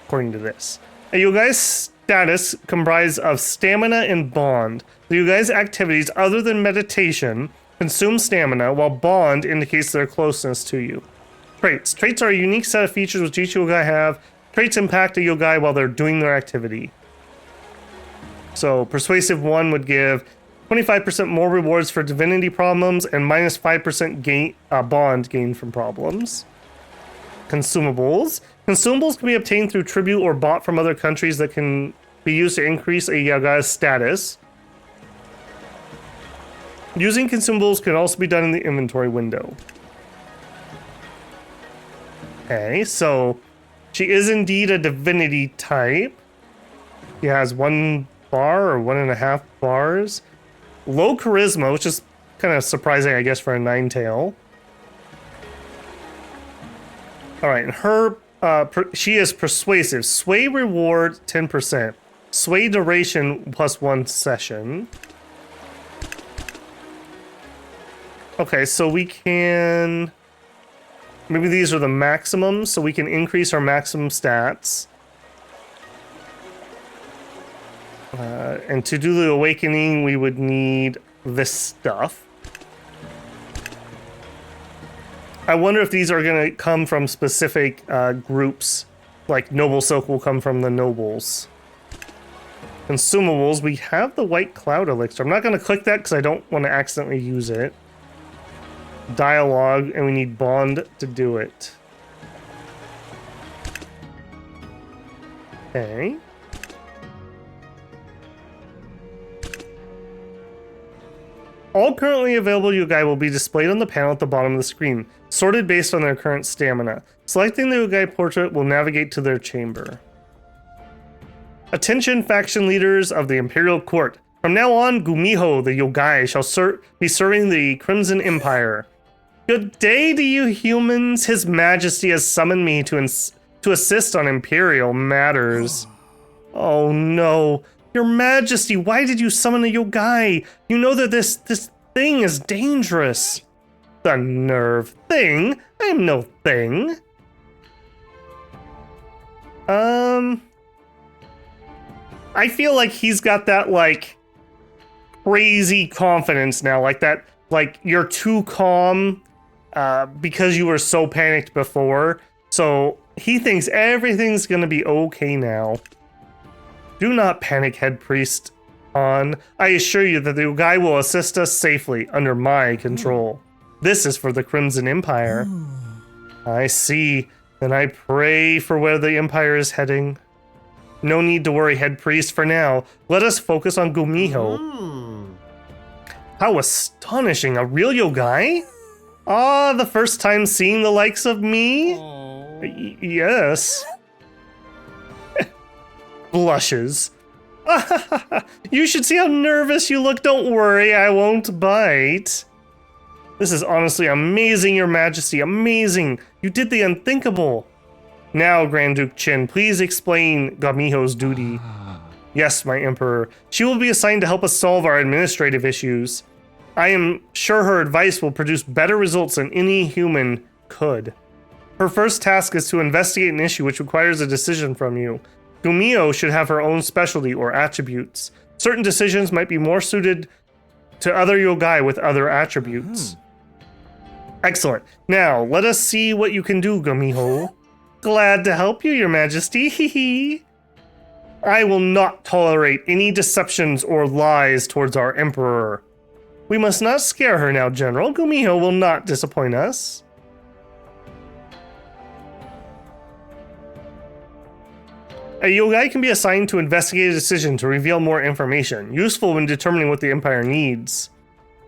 according to this. A Yogai's status comprised of stamina and bond. The Yogai's activities, other than meditation, consume stamina, while bond indicates their closeness to you. Traits. Traits are a unique set of features which each Yogai have. Traits impact a Yogai while they're doing their activity. So, Persuasive 1 would give 25% more rewards for divinity problems and minus 5% gain, bond gain from problems. Consumables. Consumables can be obtained through tribute or bought from other countries that can be used to increase a Yogai's status. Using consumables can also be done in the inventory window. Okay, so she is indeed a divinity type. She has 1 bar or 1.5 bars. Low charisma, which is kind of surprising, I guess, for a 9-tail. All right, her she is persuasive. Sway reward 10%. Sway duration plus 1 session. Okay, so we can... Maybe these are the maximums, so we can increase our maximum stats. And to do the awakening, we would need this stuff. I wonder if these are going to come from specific groups, like Noble Silk will come from the Nobles. Consumables, we have the White Cloud Elixir. I'm not going to click that because I don't want to accidentally use it. Dialogue, and we need bond to do it. Okay. All currently available Yogai will be displayed on the panel at the bottom of the screen, sorted based on their current stamina. Selecting the Yogai portrait will navigate to their chamber. Attention, faction leaders of the Imperial Court. From now on, Gumiho, the Yogai, shall be serving the Crimson Empire. Good day to you humans. His Majesty has summoned me to assist on Imperial matters. Oh no. Your Majesty, why did you summon a Yogai? You know that this thing is dangerous. The nerve. Thing? I am no thing. I feel like he's got that, like, crazy confidence now. Like that, like, you're too calm because you were so panicked before. So he thinks everything's gonna be okay now. Do not panic, Head Priest Han. I assure you that the Yogai will assist us safely under my control. This is for the Crimson Empire. I see. Then I pray for where the Empire is heading. No need to worry, Head Priest. For now, let us focus on Gumiho. How astonishing! A real Yogai? Ah, the first time seeing the likes of me? Yes. Blushes. You should see how nervous you look. Don't worry, I won't bite. This is honestly amazing, Your Majesty. Amazing. You did the unthinkable. Now, Grand Duke Chin, please explain Gamiho's duty. Yes, my Emperor. She will be assigned to help us solve our administrative issues. I am sure her advice will produce better results than any human could. Her first task is to investigate an issue which requires a decision from you. Gumio should have her own specialty or attributes. Certain decisions might be more suited to other yogai with other attributes. Excellent. Now, let us see what you can do, Gamiho. Glad to help you, Your Majesty. I will not tolerate any deceptions or lies towards our Emperor. We must not scare her now, General. Gumio will not disappoint us. A yogai can be assigned to investigate a decision to reveal more information, useful when determining what the Empire needs.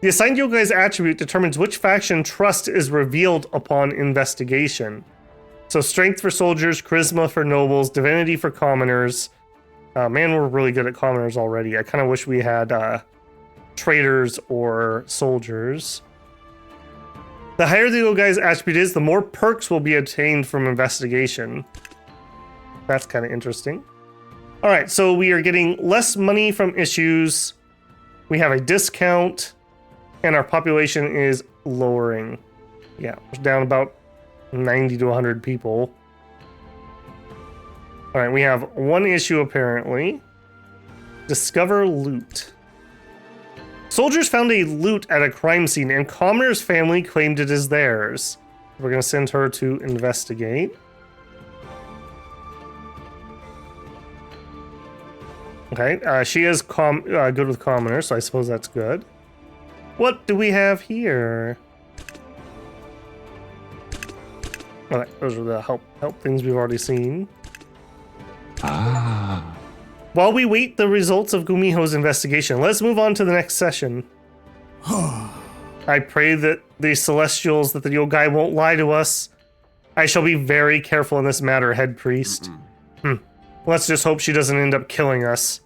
The assigned yogai's attribute determines which faction trust is revealed upon investigation. So strength for soldiers, charisma for nobles, divinity for commoners. Man, we're really good at commoners already. I kind of wish we had traders or soldiers. The higher the yogai's attribute is, the more perks will be obtained from investigation. That's kind of interesting. All right, so we are getting less money from issues. We have a discount, and our population is lowering. Yeah, we're down about 90 to 100 people. All right, we have one issue apparently. Discover loot. Soldiers found a loot at a crime scene, and Commoner's family claimed it as theirs. We're going to send her to investigate. Okay, she is good with commoners, so I suppose that's good. What do we have here? Okay, those are the help things we've already seen. While we wait the results of Gumiho's investigation, let's move on to the next session. I pray that the Celestials, that the yogai won't lie to us. I shall be very careful in this matter, Head Priest. Let's just hope she doesn't end up killing us.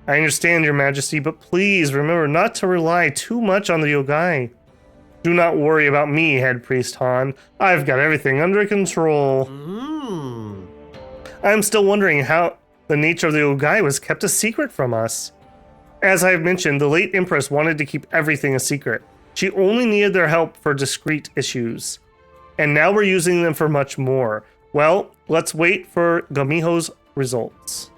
I understand, Your Majesty, but please remember not to rely too much on the yogai. Do not worry about me, Head Priest Han. I've got everything under control. I'm still wondering how the nature of the yogai was kept a secret from us. As I've mentioned, the late Empress wanted to keep everything a secret. She only needed their help for discrete issues. And now we're using them for much more. Well, let's wait for Gamiho's results.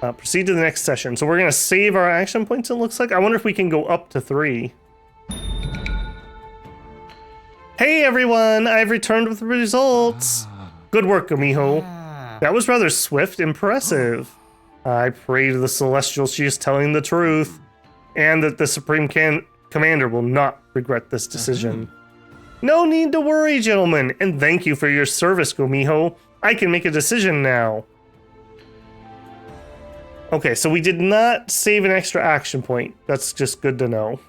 Proceed to the next session. So we're going to save our action points, it looks like. I wonder if we can go up to 3. Hey everyone, I've returned with the results. Good work, Gamiho. That was rather swift, impressive. I pray to the Celestial she is telling the truth, and that the Supreme Commander will not regret this decision. No need to worry, gentlemen, and thank you for your service, Gamiho. I can make a decision now. Okay, so we did not save an extra action point. That's just good to know.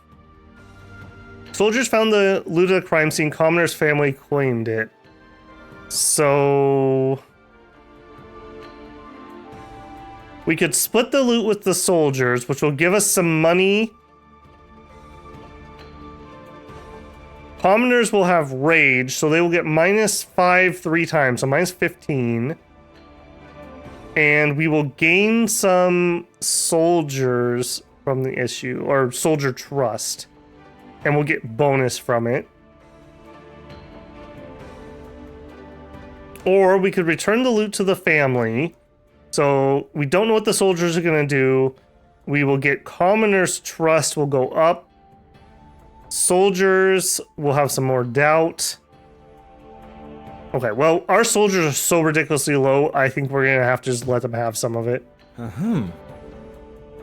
Soldiers found the loot at the crime scene. Commoner's family claimed it. So we could split the loot with the soldiers, which will give us some money. Commoners will have rage, so they will get -5 3 times, so -15. And we will gain some soldiers from the issue, or soldier trust. And we'll get bonus from it. Or we could return the loot to the family. So we don't know what the soldiers are going to do. We will get commoners' trust will go up. Soldiers will have some more doubt. Okay, well, our soldiers are so ridiculously low, I think we're going to have to just let them have some of it.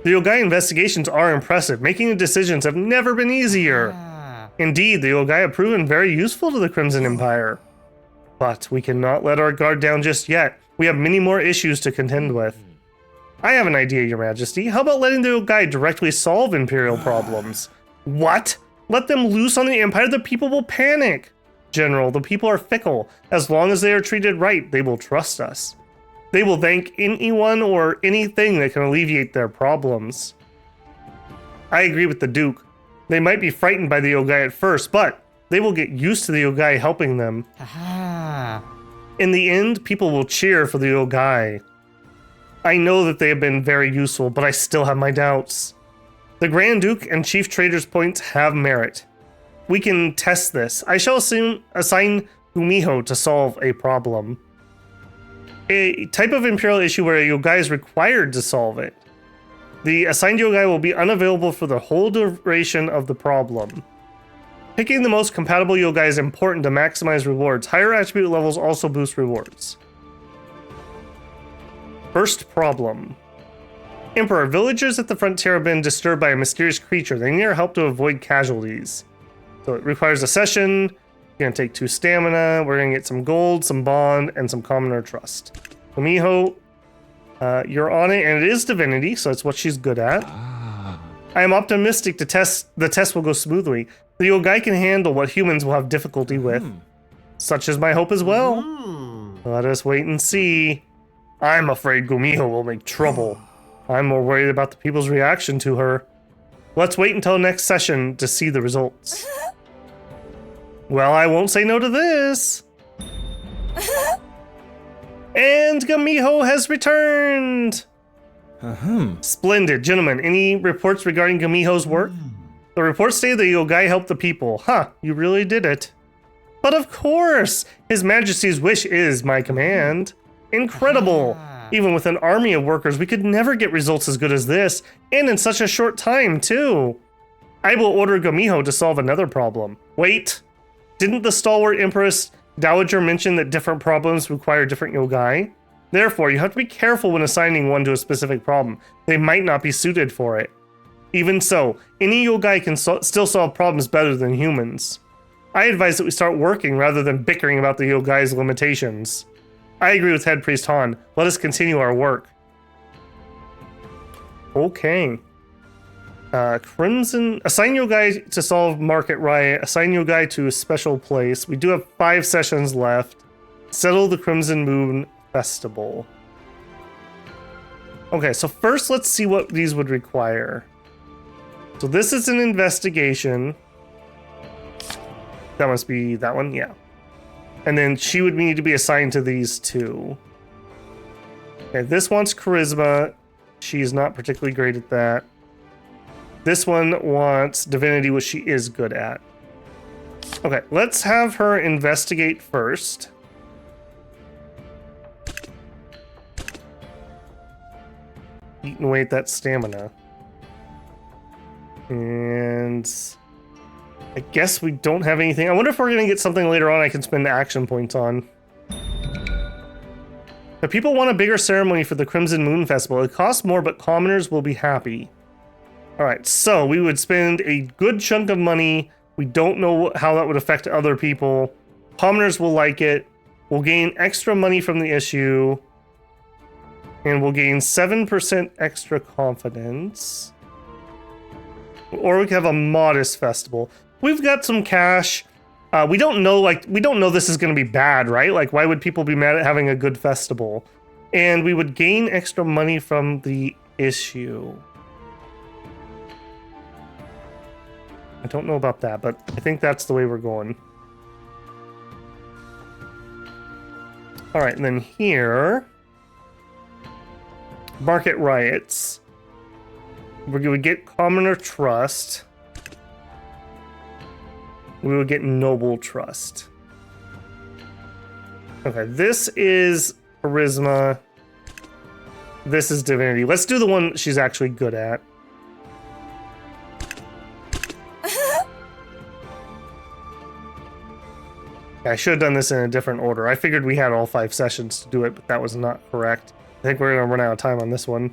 The yogai investigations are impressive. Making the decisions have never been easier. Indeed, the yogai have proven very useful to the Crimson Empire. But we cannot let our guard down just yet. We have many more issues to contend with. I have an idea, Your Majesty. How about letting the yogai directly solve Imperial problems? What? Let them loose on the Empire, the people will panic. General, the people are fickle. As long as they are treated right, they will trust us. They will thank anyone or anything that can alleviate their problems. I agree with the Duke. They might be frightened by the yogai at first, but they will get used to the yogai helping them. In the end, people will cheer for the yogai. I know that they have been very useful, but I still have my doubts. The Grand Duke and Chief Trader's points have merit. We can test this. I shall soon assign Gumiho to solve a problem. A type of Imperial issue where a yogai is required to solve it. The assigned yogai will be unavailable for the whole duration of the problem. Picking the most compatible yogai is important to maximize rewards. Higher attribute levels also boost rewards. First problem. Emperor, villagers at the frontier have been disturbed by a mysterious creature. They need our help to avoid casualties. So it requires a session. You're going to take 2 stamina. We're going to get some gold, some bond, and some commoner trust. Gumiho, you're on it, and it is divinity, so it's what she's good at. I am optimistic the test will go smoothly. The yogai can handle what humans will have difficulty with. Such is my hope as well. Let us wait and see. I'm afraid Gumiho will make trouble. I'm more worried about the people's reaction to her. Let's wait until next session to see the results. Well, I won't say no to this. And Gumiho has returned. Splendid. Gentlemen, any reports regarding Gumiho's work? The reports say the yogai helped the people. Huh, you really did it. But of course, His Majesty's wish is my command. Incredible. Even with an army of workers, we could never get results as good as this, and in such a short time, too. I will order Gumiho to solve another problem. Wait, didn't the stalwart Empress Dowager mention that different problems require different yogai? Therefore, you have to be careful when assigning one to a specific problem. They might not be suited for it. Even so, any yogai can still solve problems better than humans. I advise that we start working rather than bickering about the yogai's limitations. I agree with Head Priest Han. Let us continue our work. Okay. Crimson. Assign yogai to solve Market Riot. Assign yogai to a special place. We do have 5 sessions left. Settle the Crimson Moon Festival. Okay, so first let's see what these would require. So this is an investigation. That must be that one, yeah. And then she would need to be assigned to these 2. Okay, this wants charisma. She's not particularly great at that. This one wants divinity, which she is good at. Okay, let's have her investigate first. Eating away at that stamina. And I guess we don't have anything. I wonder if we're going to get something later on I can spend action points on. If people want a bigger ceremony for the Crimson Moon Festival, it costs more, but commoners will be happy. Alright, so we would spend a good chunk of money. We don't know how that would affect other people. Commoners will like it. We'll gain extra money from the issue. And we'll gain 7% extra confidence. Or we could have a modest festival. We've got some cash. We don't know this is going to be bad, right? Like, why would people be mad at having a good festival? And we would gain extra money from the issue. I don't know about that, but I think that's the way we're going. All right, and then here, Market Riots. We're going to get Commoner Trust. We would get Noble Trust. Okay, this is Charisma. This is Divinity. Let's do the one she's actually good at. I should have done this in a different order. I figured we had all 5 sessions to do it, but that was not correct. I think we're going to run out of time on this one.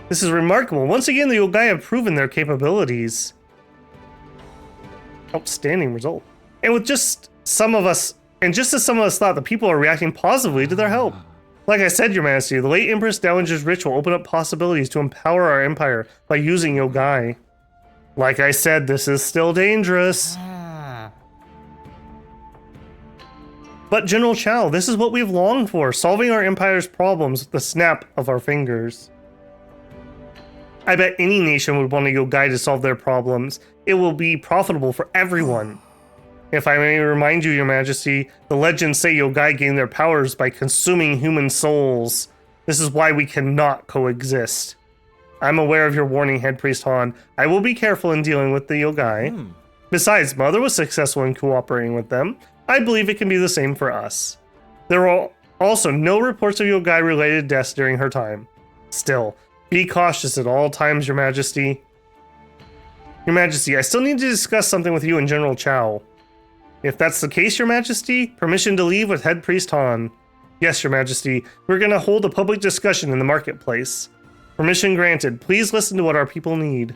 This is remarkable. Once again, the yogai have proven their capabilities. Outstanding result. And with just some of us, and just as some of us thought, the people are reacting positively to their help. Like I said, Your Majesty, the late Empress Dowager's ritual opened up possibilities to empower our empire by using yogai. Like I said, this is still dangerous. But General Chow, this is what we've longed for, solving our empire's problems with the snap of our fingers. I bet any nation would want a yogai to solve their problems. It will be profitable for everyone. If I may remind you, Your Majesty, the legends say yogai gain their powers by consuming human souls. This is why we cannot coexist. I'm aware of your warning, Head Priest Han. I will be careful in dealing with the yogai. Besides, Mother was successful in cooperating with them. I believe it can be the same for us. There are also no reports of yogai-related deaths during her time. Still, be cautious at all times, Your Majesty. Your Majesty, I still need to discuss something with you and General Chao. If that's the case, Your Majesty, permission to leave with Head Priest Han. Yes, Your Majesty, we're going to hold a public discussion in the marketplace. Permission granted. Please listen to what our people need.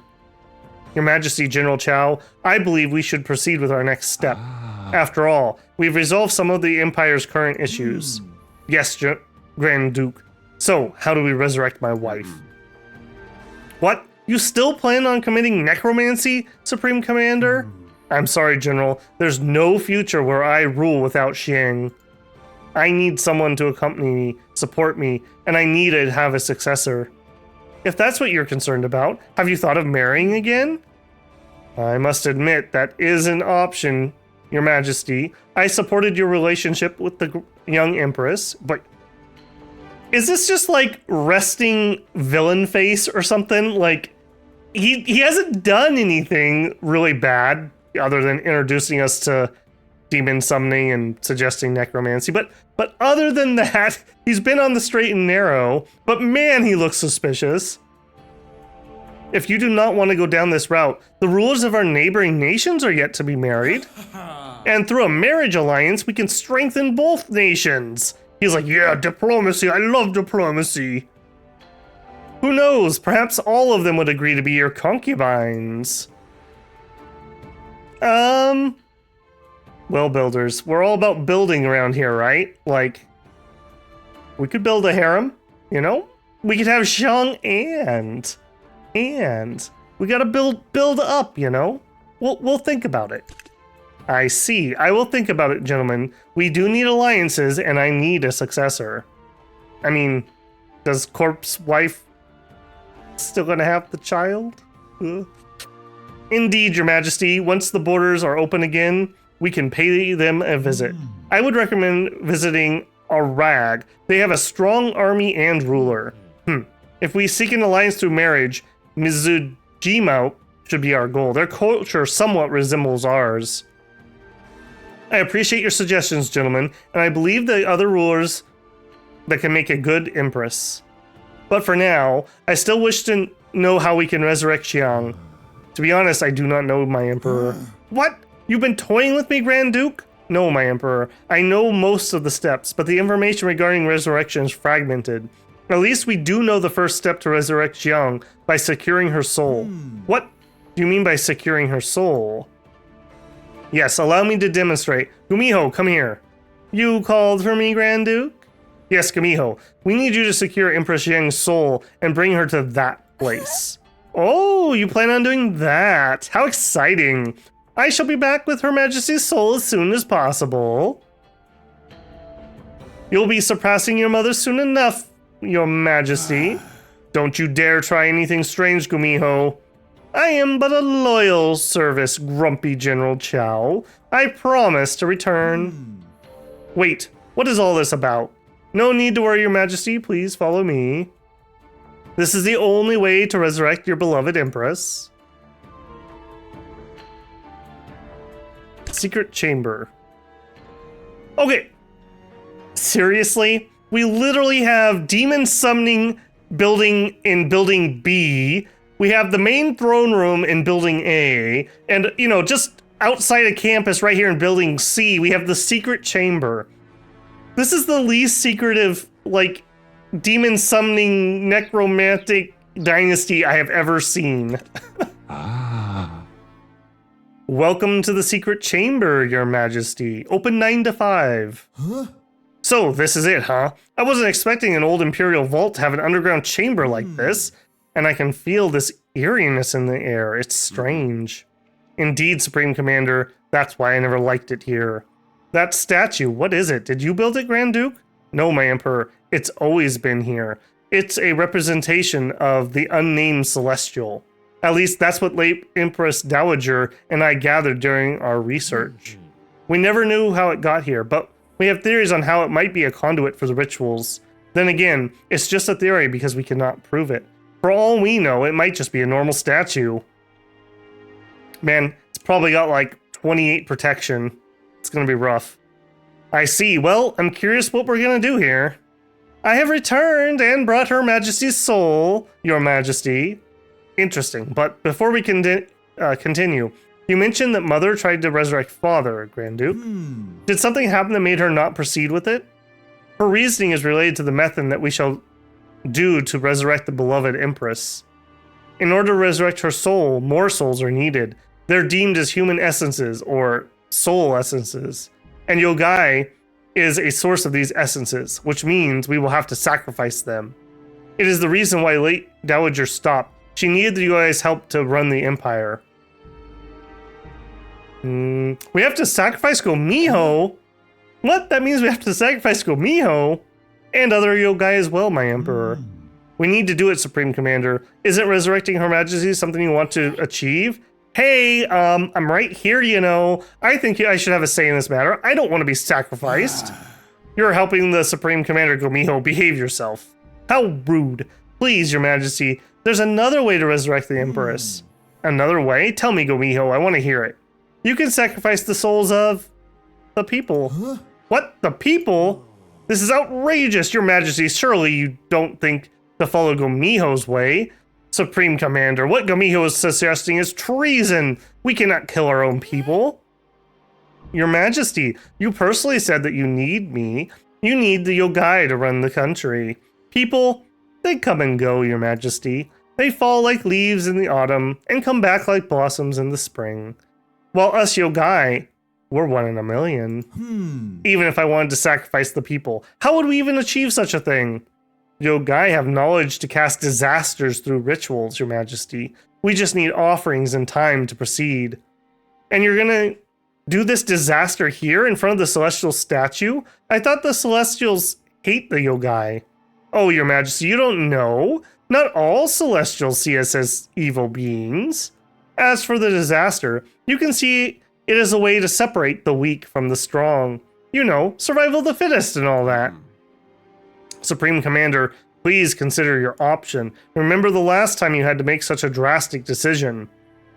Your Majesty, General Chao, I believe we should proceed with our next step. After all, we've resolved some of the Empire's current issues. Yes, Grand Duke. So, how do we resurrect my wife? What? You still plan on committing necromancy, Supreme Commander? I'm sorry, General. There's no future where I rule without Xiang. I need someone to accompany me, support me, and I need to have a successor. If that's what you're concerned about, have you thought of marrying again? I must admit that is an option, Your Majesty. I supported your relationship with the young Empress, but is this just like resting villain face or something? Like, he hasn't done anything really bad other than introducing us to demon summoning and suggesting necromancy. But other than that, he's been on the straight and narrow. But man, he looks suspicious. If you do not want to go down this route, the rulers of our neighboring nations are yet to be married. And through a marriage alliance, we can strengthen both nations. He's like, yeah, diplomacy. I love diplomacy. Who knows? Perhaps all of them would agree to be your concubines. Well, builders, we're all about building around here, right? Like, we could build a harem, you know? We could have Xiang and we gotta build up, you know? We'll think about it. I see. I will think about it, gentlemen. We do need alliances, and I need a successor. I mean, does Corp's wife still gonna have the child? Indeed, Your Majesty. Once the borders are open again, we can pay them a visit. I would recommend visiting Arag. They have a strong army and ruler. If we seek an alliance through marriage, Mizujima should be our goal. Their culture somewhat resembles ours. I appreciate your suggestions, gentlemen, and I believe the other rulers that can make a good empress. But for now, I still wish to know how we can resurrect Xiang. To be honest, I do not know, my emperor. What? You've been toying with me, Grand Duke? No, my emperor. I know most of the steps, but the information regarding resurrection is fragmented. At least we do know the first step to resurrect Xiang by securing her soul. What do you mean by securing her soul? Yes, allow me to demonstrate. Gumiho, come here. You called for me, Grand Duke? Yes, Gumiho. We need you to secure Empress Xiang's soul and bring her to that place. Oh, you plan on doing that? How exciting. I shall be back with Her Majesty's soul as soon as possible. You'll be surpassing your mother soon enough, Your Majesty. Don't you dare try anything strange, Gumiho. I am but a loyal service, grumpy General Chao. I promise to return. Wait, what is all this about? No need to worry, Your Majesty. Please follow me. This is the only way to resurrect your beloved Empress. Secret chamber. Okay. Seriously? We literally have demon summoning building in building B. We have the main throne room in building A. And, you know, just outside of campus right here in building C, we have the secret chamber. This is the least secretive, like, demon summoning necromantic dynasty I have ever seen. Welcome to the secret chamber, Your Majesty. Open 9 to 5. So, this is it, huh? I wasn't expecting an old Imperial vault to have an underground chamber like this. And I can feel this eeriness in the air. It's strange. Indeed, Supreme Commander, that's why I never liked it here. That statue, what is it? Did you build it, Grand Duke? No, my Emperor. It's always been here. It's a representation of the unnamed celestial. At least that's what late Empress Dowager and I gathered during our research. We never knew how it got here, but we have theories on how it might be a conduit for the rituals. Then again, it's just a theory because we cannot prove it. For all we know, it might just be a normal statue. Man, it's probably got like 28 protection. It's gonna be rough. I see. Well, I'm curious what we're gonna do here. I have returned and brought Her Majesty's soul, Your Majesty. Interesting, but before we continue, you mentioned that Mother tried to resurrect Father, Grand Duke. Did something happen that made her not proceed with it? Her reasoning is related to the method that we shall do to resurrect the beloved Empress. In order to resurrect her soul, more souls are needed. They're deemed as human essences, or soul essences, and Yogai is a source of these essences, which means we will have to sacrifice them. It is the reason why late Dowager stopped. She needed the Yogai's help to run the Empire. We have to sacrifice Gomiho? What? That means we have to sacrifice Gomiho? And other Yogai as well, my Emperor. We need to do it, Supreme Commander. Isn't resurrecting Her Majesty something you want to achieve? Hey, I'm right here, you know. I think I should have a say in this matter. I don't want to be sacrificed. You're helping the Supreme Commander Gomiho. Behave yourself. How rude. Please, Your Majesty, there's another way to resurrect the Empress. Another way? Tell me, Gomiho. I want to hear it. You can sacrifice the souls of the people. What? The people? This is outrageous, Your Majesty. Surely you don't think to follow Gomiho's way. Supreme Commander, what Gomiho is suggesting is treason. We cannot kill our own people. Your Majesty, you personally said that you need me. You need the Yogai to run the country. People, they come and go, Your Majesty. They fall like leaves in the autumn and come back like blossoms in the spring. While us Yogai, we're 1 in a million. Even if I wanted to sacrifice the people, how would we even achieve such a thing? Yogai have knowledge to cast disasters through rituals, Your Majesty. We just need offerings and time to proceed. And you're gonna do this disaster here in front of the Celestial statue? I thought the Celestials hate the Yogai. Oh, Your Majesty, you don't know. Not all Celestials see us as evil beings. As for the disaster, you can see it as a way to separate the weak from the strong. You know, survival of the fittest and all that. Supreme Commander, please consider your option. Remember the last time you had to make such a drastic decision.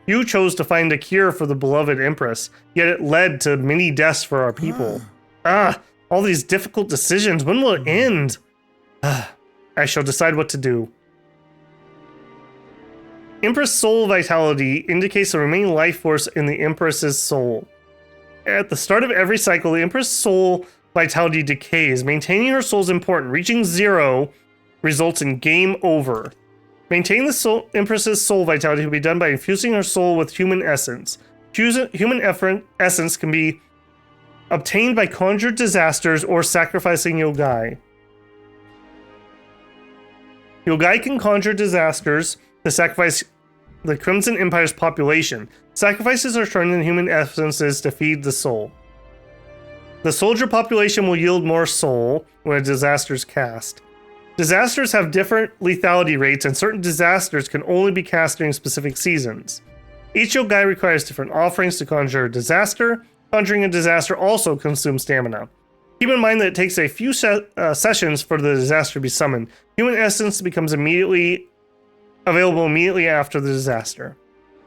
You chose to find a cure for the beloved Empress, yet it led to many deaths for our people. All these difficult decisions, when will it end? I shall decide what to do. Empress soul vitality indicates the remaining life force in the Empress's soul. At the start of every cycle, the Empress soul vitality decays. Maintaining her soul is important. Reaching 0 results in game over. Maintaining the Empress's soul vitality can be done by infusing her soul with human essence. Human essence can be obtained by conjured disasters or sacrificing Yogai. Yogai can conjure disasters to sacrifice the Crimson Empire's population. Sacrifices are turned into human essences to feed the soul. The soldier population will yield more soul when a disaster is cast. Disasters have different lethality rates, and certain disasters can only be cast during specific seasons. Each Yogai requires different offerings to conjure a disaster. Conjuring a disaster also consumes stamina. Keep in mind that it takes a few sessions for the disaster to be summoned. Human essence becomes available immediately after the disaster.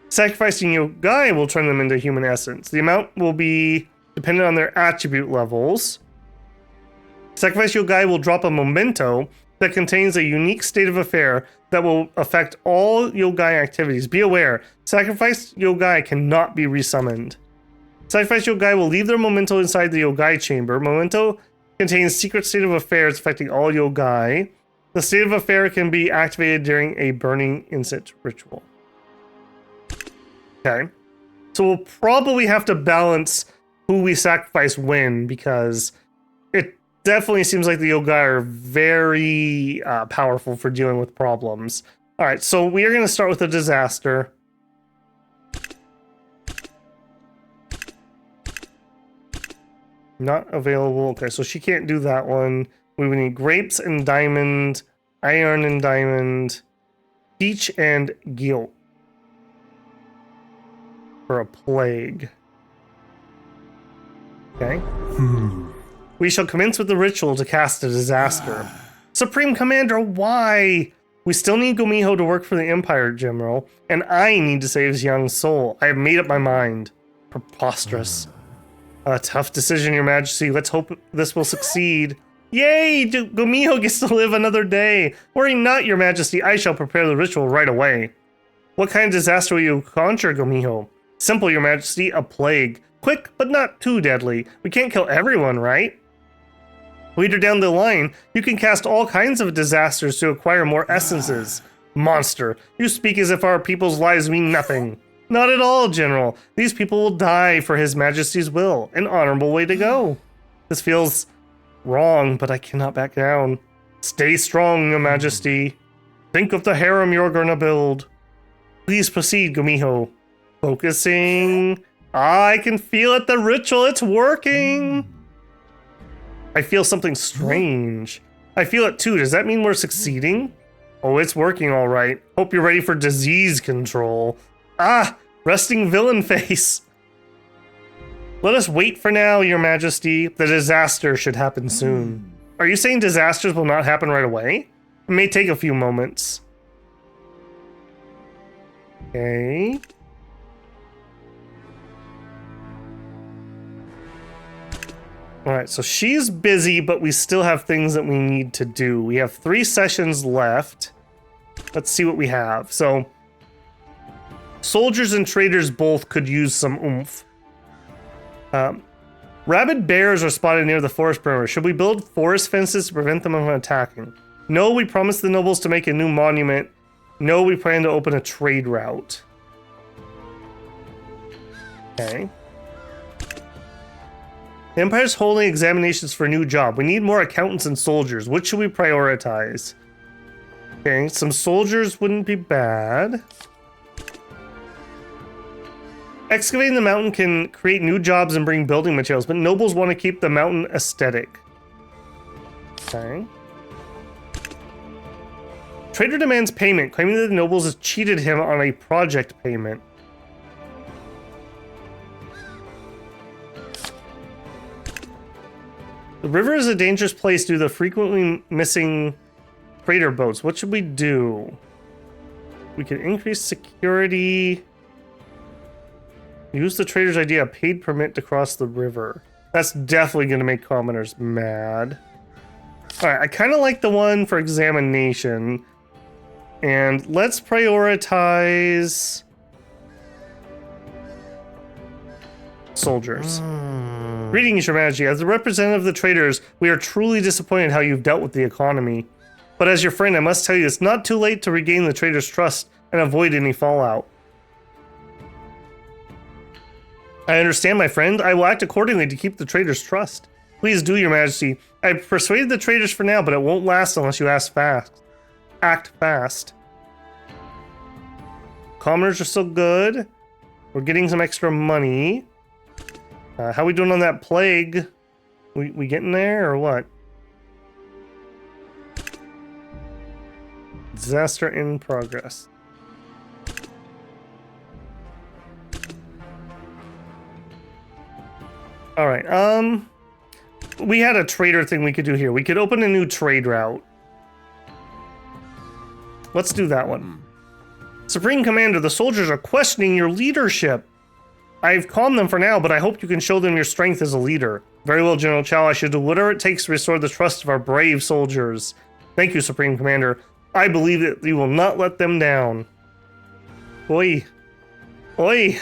Sacrificing Yogai will turn them into human essence. The amount will be dependent on their attribute levels. Sacrifice Yogai will drop a memento that contains a unique state of affair that will affect all Yogai activities. Be aware, sacrificed Yogai cannot be resummoned. Sacrifice Yogai will leave their memento inside the Yogai chamber. Memento contains secret state of affairs affecting all Yogai. The state of affair can be activated during a burning incense ritual. Okay. So we'll probably have to balance who we sacrifice when, because it definitely seems like the Yogai are very powerful for dealing with problems. All right, so we are going to start with a disaster. Not available. Okay, so she can't do that one. We would need grapes and diamond, iron and diamond, peach and guilt for a plague. Okay. We shall commence with the ritual to cast a disaster. Supreme Commander, why? We still need Gomiho to work for the Empire, General, and I need to save Xiang's soul. I have made up my mind. Preposterous. A tough decision, Your Majesty. Let's hope this will succeed. Yay! Gomiho gets to live another day. Worry not, Your Majesty. I shall prepare the ritual right away. What kind of disaster will you conjure, Gomiho? Simple, Your Majesty. A plague. Quick, but not too deadly. We can't kill everyone, right? Later down the line, you can cast all kinds of disasters to acquire more essences. Monster, you speak as if our people's lives mean nothing. Not at all, General. These people will die for His Majesty's will. An honorable way to go. This feels wrong, but I cannot back down. Stay strong, Your Majesty. Think of the harem you're gonna build. Please proceed, Gomiho. Focusing. I can feel it, the ritual, it's working. I feel something strange. I feel it too. Does that mean we're succeeding? Oh, it's working all right. Hope you're ready for disease control. Ah, resting villain face. Let us wait for now, Your Majesty. The disaster should happen soon. Are you saying disasters will not happen right away? It may take a few moments. Okay. Alright, so she's busy, but we still have things that we need to do. We have 3 sessions left. Let's see what we have. So, soldiers and traders both could use some oomph. Rabid bears are spotted near the forest perimeter. Should we build forest fences to prevent them from attacking? No, we promised the nobles to make a new monument. No, we plan to open a trade route. Okay. The Empire's holding examinations for a new job. We need more accountants and soldiers. What should we prioritize? Okay, some soldiers wouldn't be bad. Excavating the mountain can create new jobs and bring building materials, but nobles want to keep the mountain aesthetic. Okay. Trader demands payment, claiming that the nobles has cheated him on a project payment. The river is a dangerous place due to the frequently missing trader boats. What should we do? We can increase security. Use the trader's idea, a paid permit to cross the river. That's definitely going to make commoners mad. Alright, I kind of like the one for examination. And let's prioritize soldiers. Greetings, Your Majesty. As the representative of the traders, we are truly disappointed how you've dealt with the economy. But as your friend, I must tell you it's not too late to regain the traders' trust and avoid any fallout. I understand, my friend. I will act accordingly to keep the traders' trust. Please do, Your Majesty. I've persuaded the traders for now, but it won't last unless you act fast. Commoners are still good. We're getting some extra money. How we doing on that plague? We getting there or what? Disaster in progress. All right. We had a trader thing we could do here. We could open a new trade route. Let's do that one. Supreme Commander, the soldiers are questioning your leadership. I've calmed them for now, but I hope you can show them your strength as a leader. Very well, General Chow. I should do whatever it takes to restore the trust of our brave soldiers. Thank you, Supreme Commander. I believe that you will not let them down. Oi. Oi.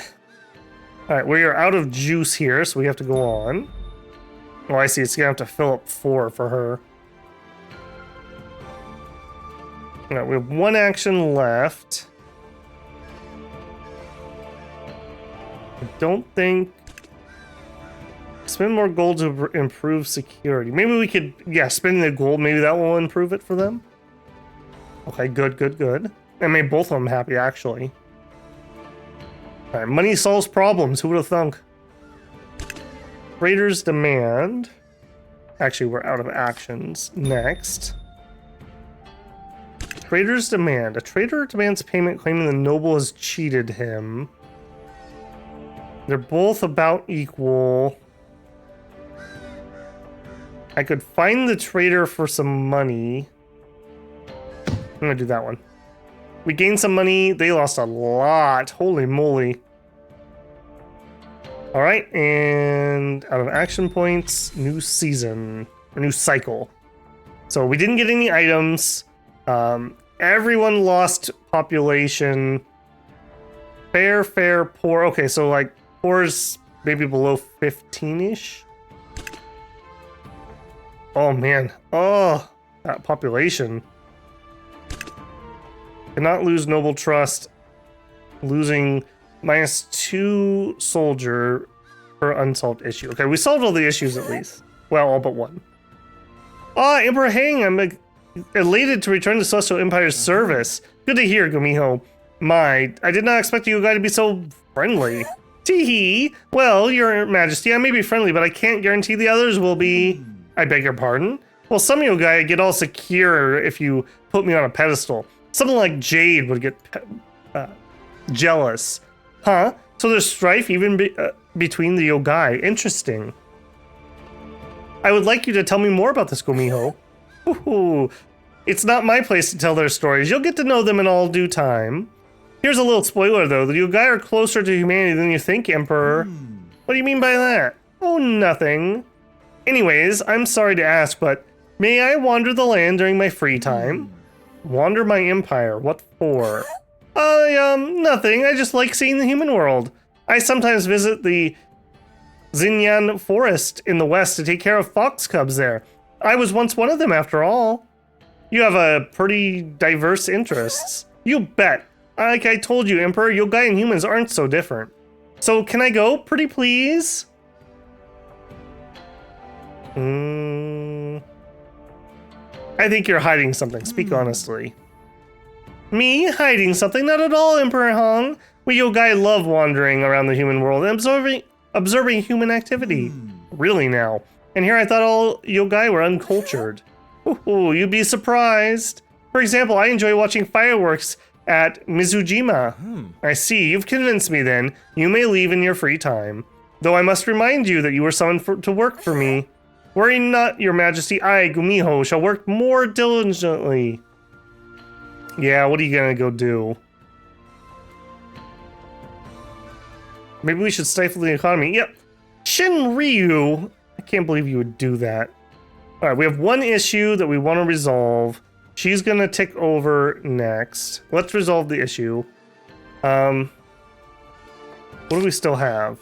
Alright, we are out of juice here, so we have to go on. Oh, I see. It's going to have to fill up 4 for her. Alright, we have 1 action left. I don't think... Spend more gold to improve security. Maybe we could... Yeah, spending the gold, maybe that will improve it for them. Okay, good, good, good. That made both of them happy, actually. Alright, money solves problems. Who would have thunk? Traders demand... Actually, we're out of actions. Next. Traders demand. A trader demands payment claiming the noble has cheated him. They're both about equal. I could find the trader for some money. I'm gonna do that one. We gained some money. They lost a lot. Holy moly. All right, and out of action points, new season, or new cycle. So we didn't get any items. Everyone lost population. Fair, poor. Okay, so like poor is maybe below 15-ish. Oh man. Oh, that population. Cannot lose noble trust. Losing -2 soldier per unsolved issue. Okay, we solved all the issues at least. Well, all but one. Ah, Emperor Hang, I'm elated to return to Celestial Empire's service. Good to hear, Gumiho. I did not expect you guys to be so friendly. Teehee. Well, Your Majesty, I may be friendly, but I can't guarantee the others will be. I beg your pardon? Well, some of you guys get all secure if you put me on a pedestal. Someone like Jade would get jealous. Huh? So there's strife even between the Yogai. Interesting. I would like you to tell me more about this, Gumiho. Ooh, it's not my place to tell their stories. You'll get to know them in all due time. Here's a little spoiler, though. The Yogai are closer to humanity than you think, Emperor. What do you mean by that? Oh, nothing. Anyways, I'm sorry to ask, but may I wander the land during my free time? Wander my empire? What for? Nothing. I just like seeing the human world. I sometimes visit the Xinyan forest in the west to take care of fox cubs there. I was once one of them, after all. You have a pretty diverse interests. You bet. Like I told you, Emperor, Yogai and humans aren't so different. So can I go, pretty please? I think you're hiding something. Speak honestly. Me? Hiding something? Not at all, Emperor Hong. We Yogai love wandering around the human world and observing human activity. Really now. And here I thought all Yogai were uncultured. Ooh, you'd be surprised. For example, I enjoy watching fireworks at Mizujima. I see. You've convinced me then. You may leave in your free time. Though I must remind you that you were summoned to work for me. Worry not, Your Majesty. I, Gumiho, shall work more diligently. Yeah, what are you gonna go do? Maybe we should stifle the economy. Yep. Shinryu. I can't believe you would do that. All right, we have one issue that we want to resolve. She's gonna tick over next. Let's resolve the issue. What do we still have?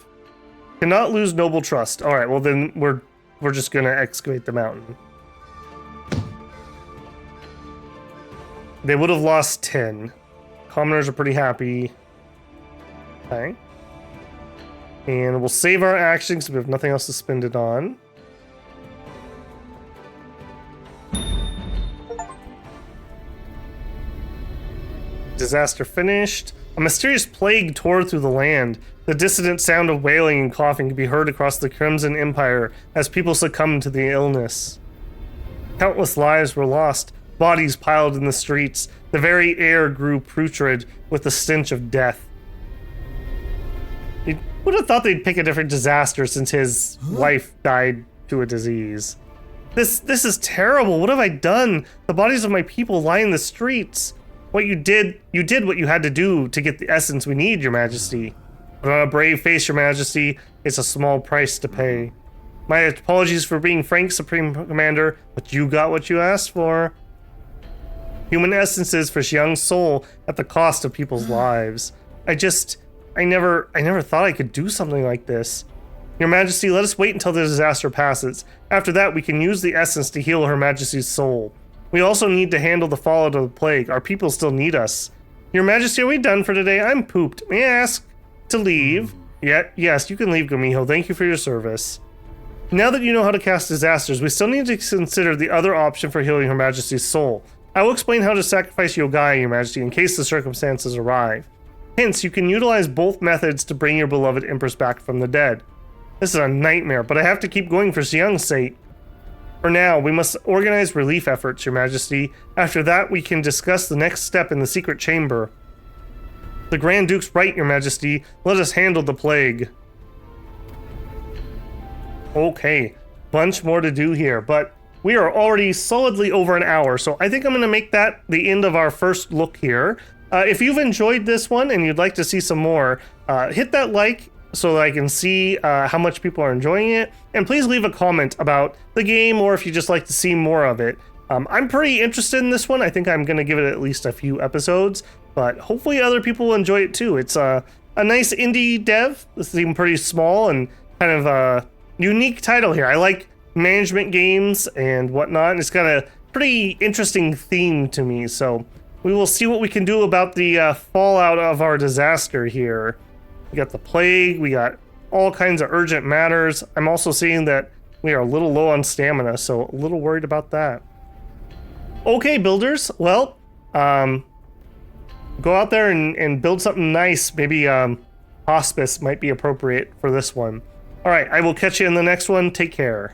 Cannot lose noble trust. All right, well then we're just gonna excavate the mountain. They would have lost 10. Commoners are pretty happy. Okay. And we'll save our actions because we have nothing else to spend it on. Disaster finished. A mysterious plague tore through the land. The dissonant sound of wailing and coughing could be heard across the Crimson Empire as people succumbed to the illness. Countless lives were lost, bodies piled in the streets. The very air grew putrid with the stench of death. You would have thought they'd pick a different disaster since his wife died to a disease. This is terrible. What have I done? The bodies of my people lie in the streets. What you did what you had to do to get the essence we need, Your Majesty. But on a brave face, Your Majesty, it's a small price to pay. My apologies for being frank, Supreme Commander, but you got what you asked for. Human essences for Xiang's soul at the cost of people's lives. I never thought I could do something like this. Your Majesty, let us wait until the disaster passes. After that, we can use the essence to heal Her Majesty's soul. We also need to handle the fallout of the plague. Our people still need us. Your Majesty, are we done for today? I'm pooped. May I ask to leave? Yes, you can leave, Gumiho. Thank you for your service. Now that you know how to cast disasters, we still need to consider the other option for healing Her Majesty's soul. I will explain how to sacrifice Yogai, Your Majesty, in case the circumstances arrive. Hence, you can utilize both methods to bring your beloved Empress back from the dead. This is a nightmare, but I have to keep going for Xiang's sake. For now, we must organize relief efforts, Your Majesty. After that, we can discuss the next step in the secret chamber. The Grand Duke's right, Your Majesty. Let us handle the plague. Okay. bunch more to do here, but we are already solidly over an hour, so I think I'm going to make that the end of our first look here. If you've enjoyed this one and you'd like to see some more, hit that like so that I can see how much people are enjoying it, and please leave a comment about the game or if you just like to see more of it. I'm pretty interested in this one. I think I'm going to give it at least a few episodes, but hopefully other people will enjoy it too. It's a nice indie dev. This seems pretty small and kind of a unique title here. I like management games and whatnot, and it's got a pretty interesting theme to me, so we will see what we can do about the fallout of our disaster here. We got the plague, we got all kinds of urgent matters. I'm also seeing that we are a little low on stamina, so a little worried about that. Okay, builders, well, go out there and build something nice. Maybe hospice might be appropriate for this one. All right, I will catch you in the next one. Take care.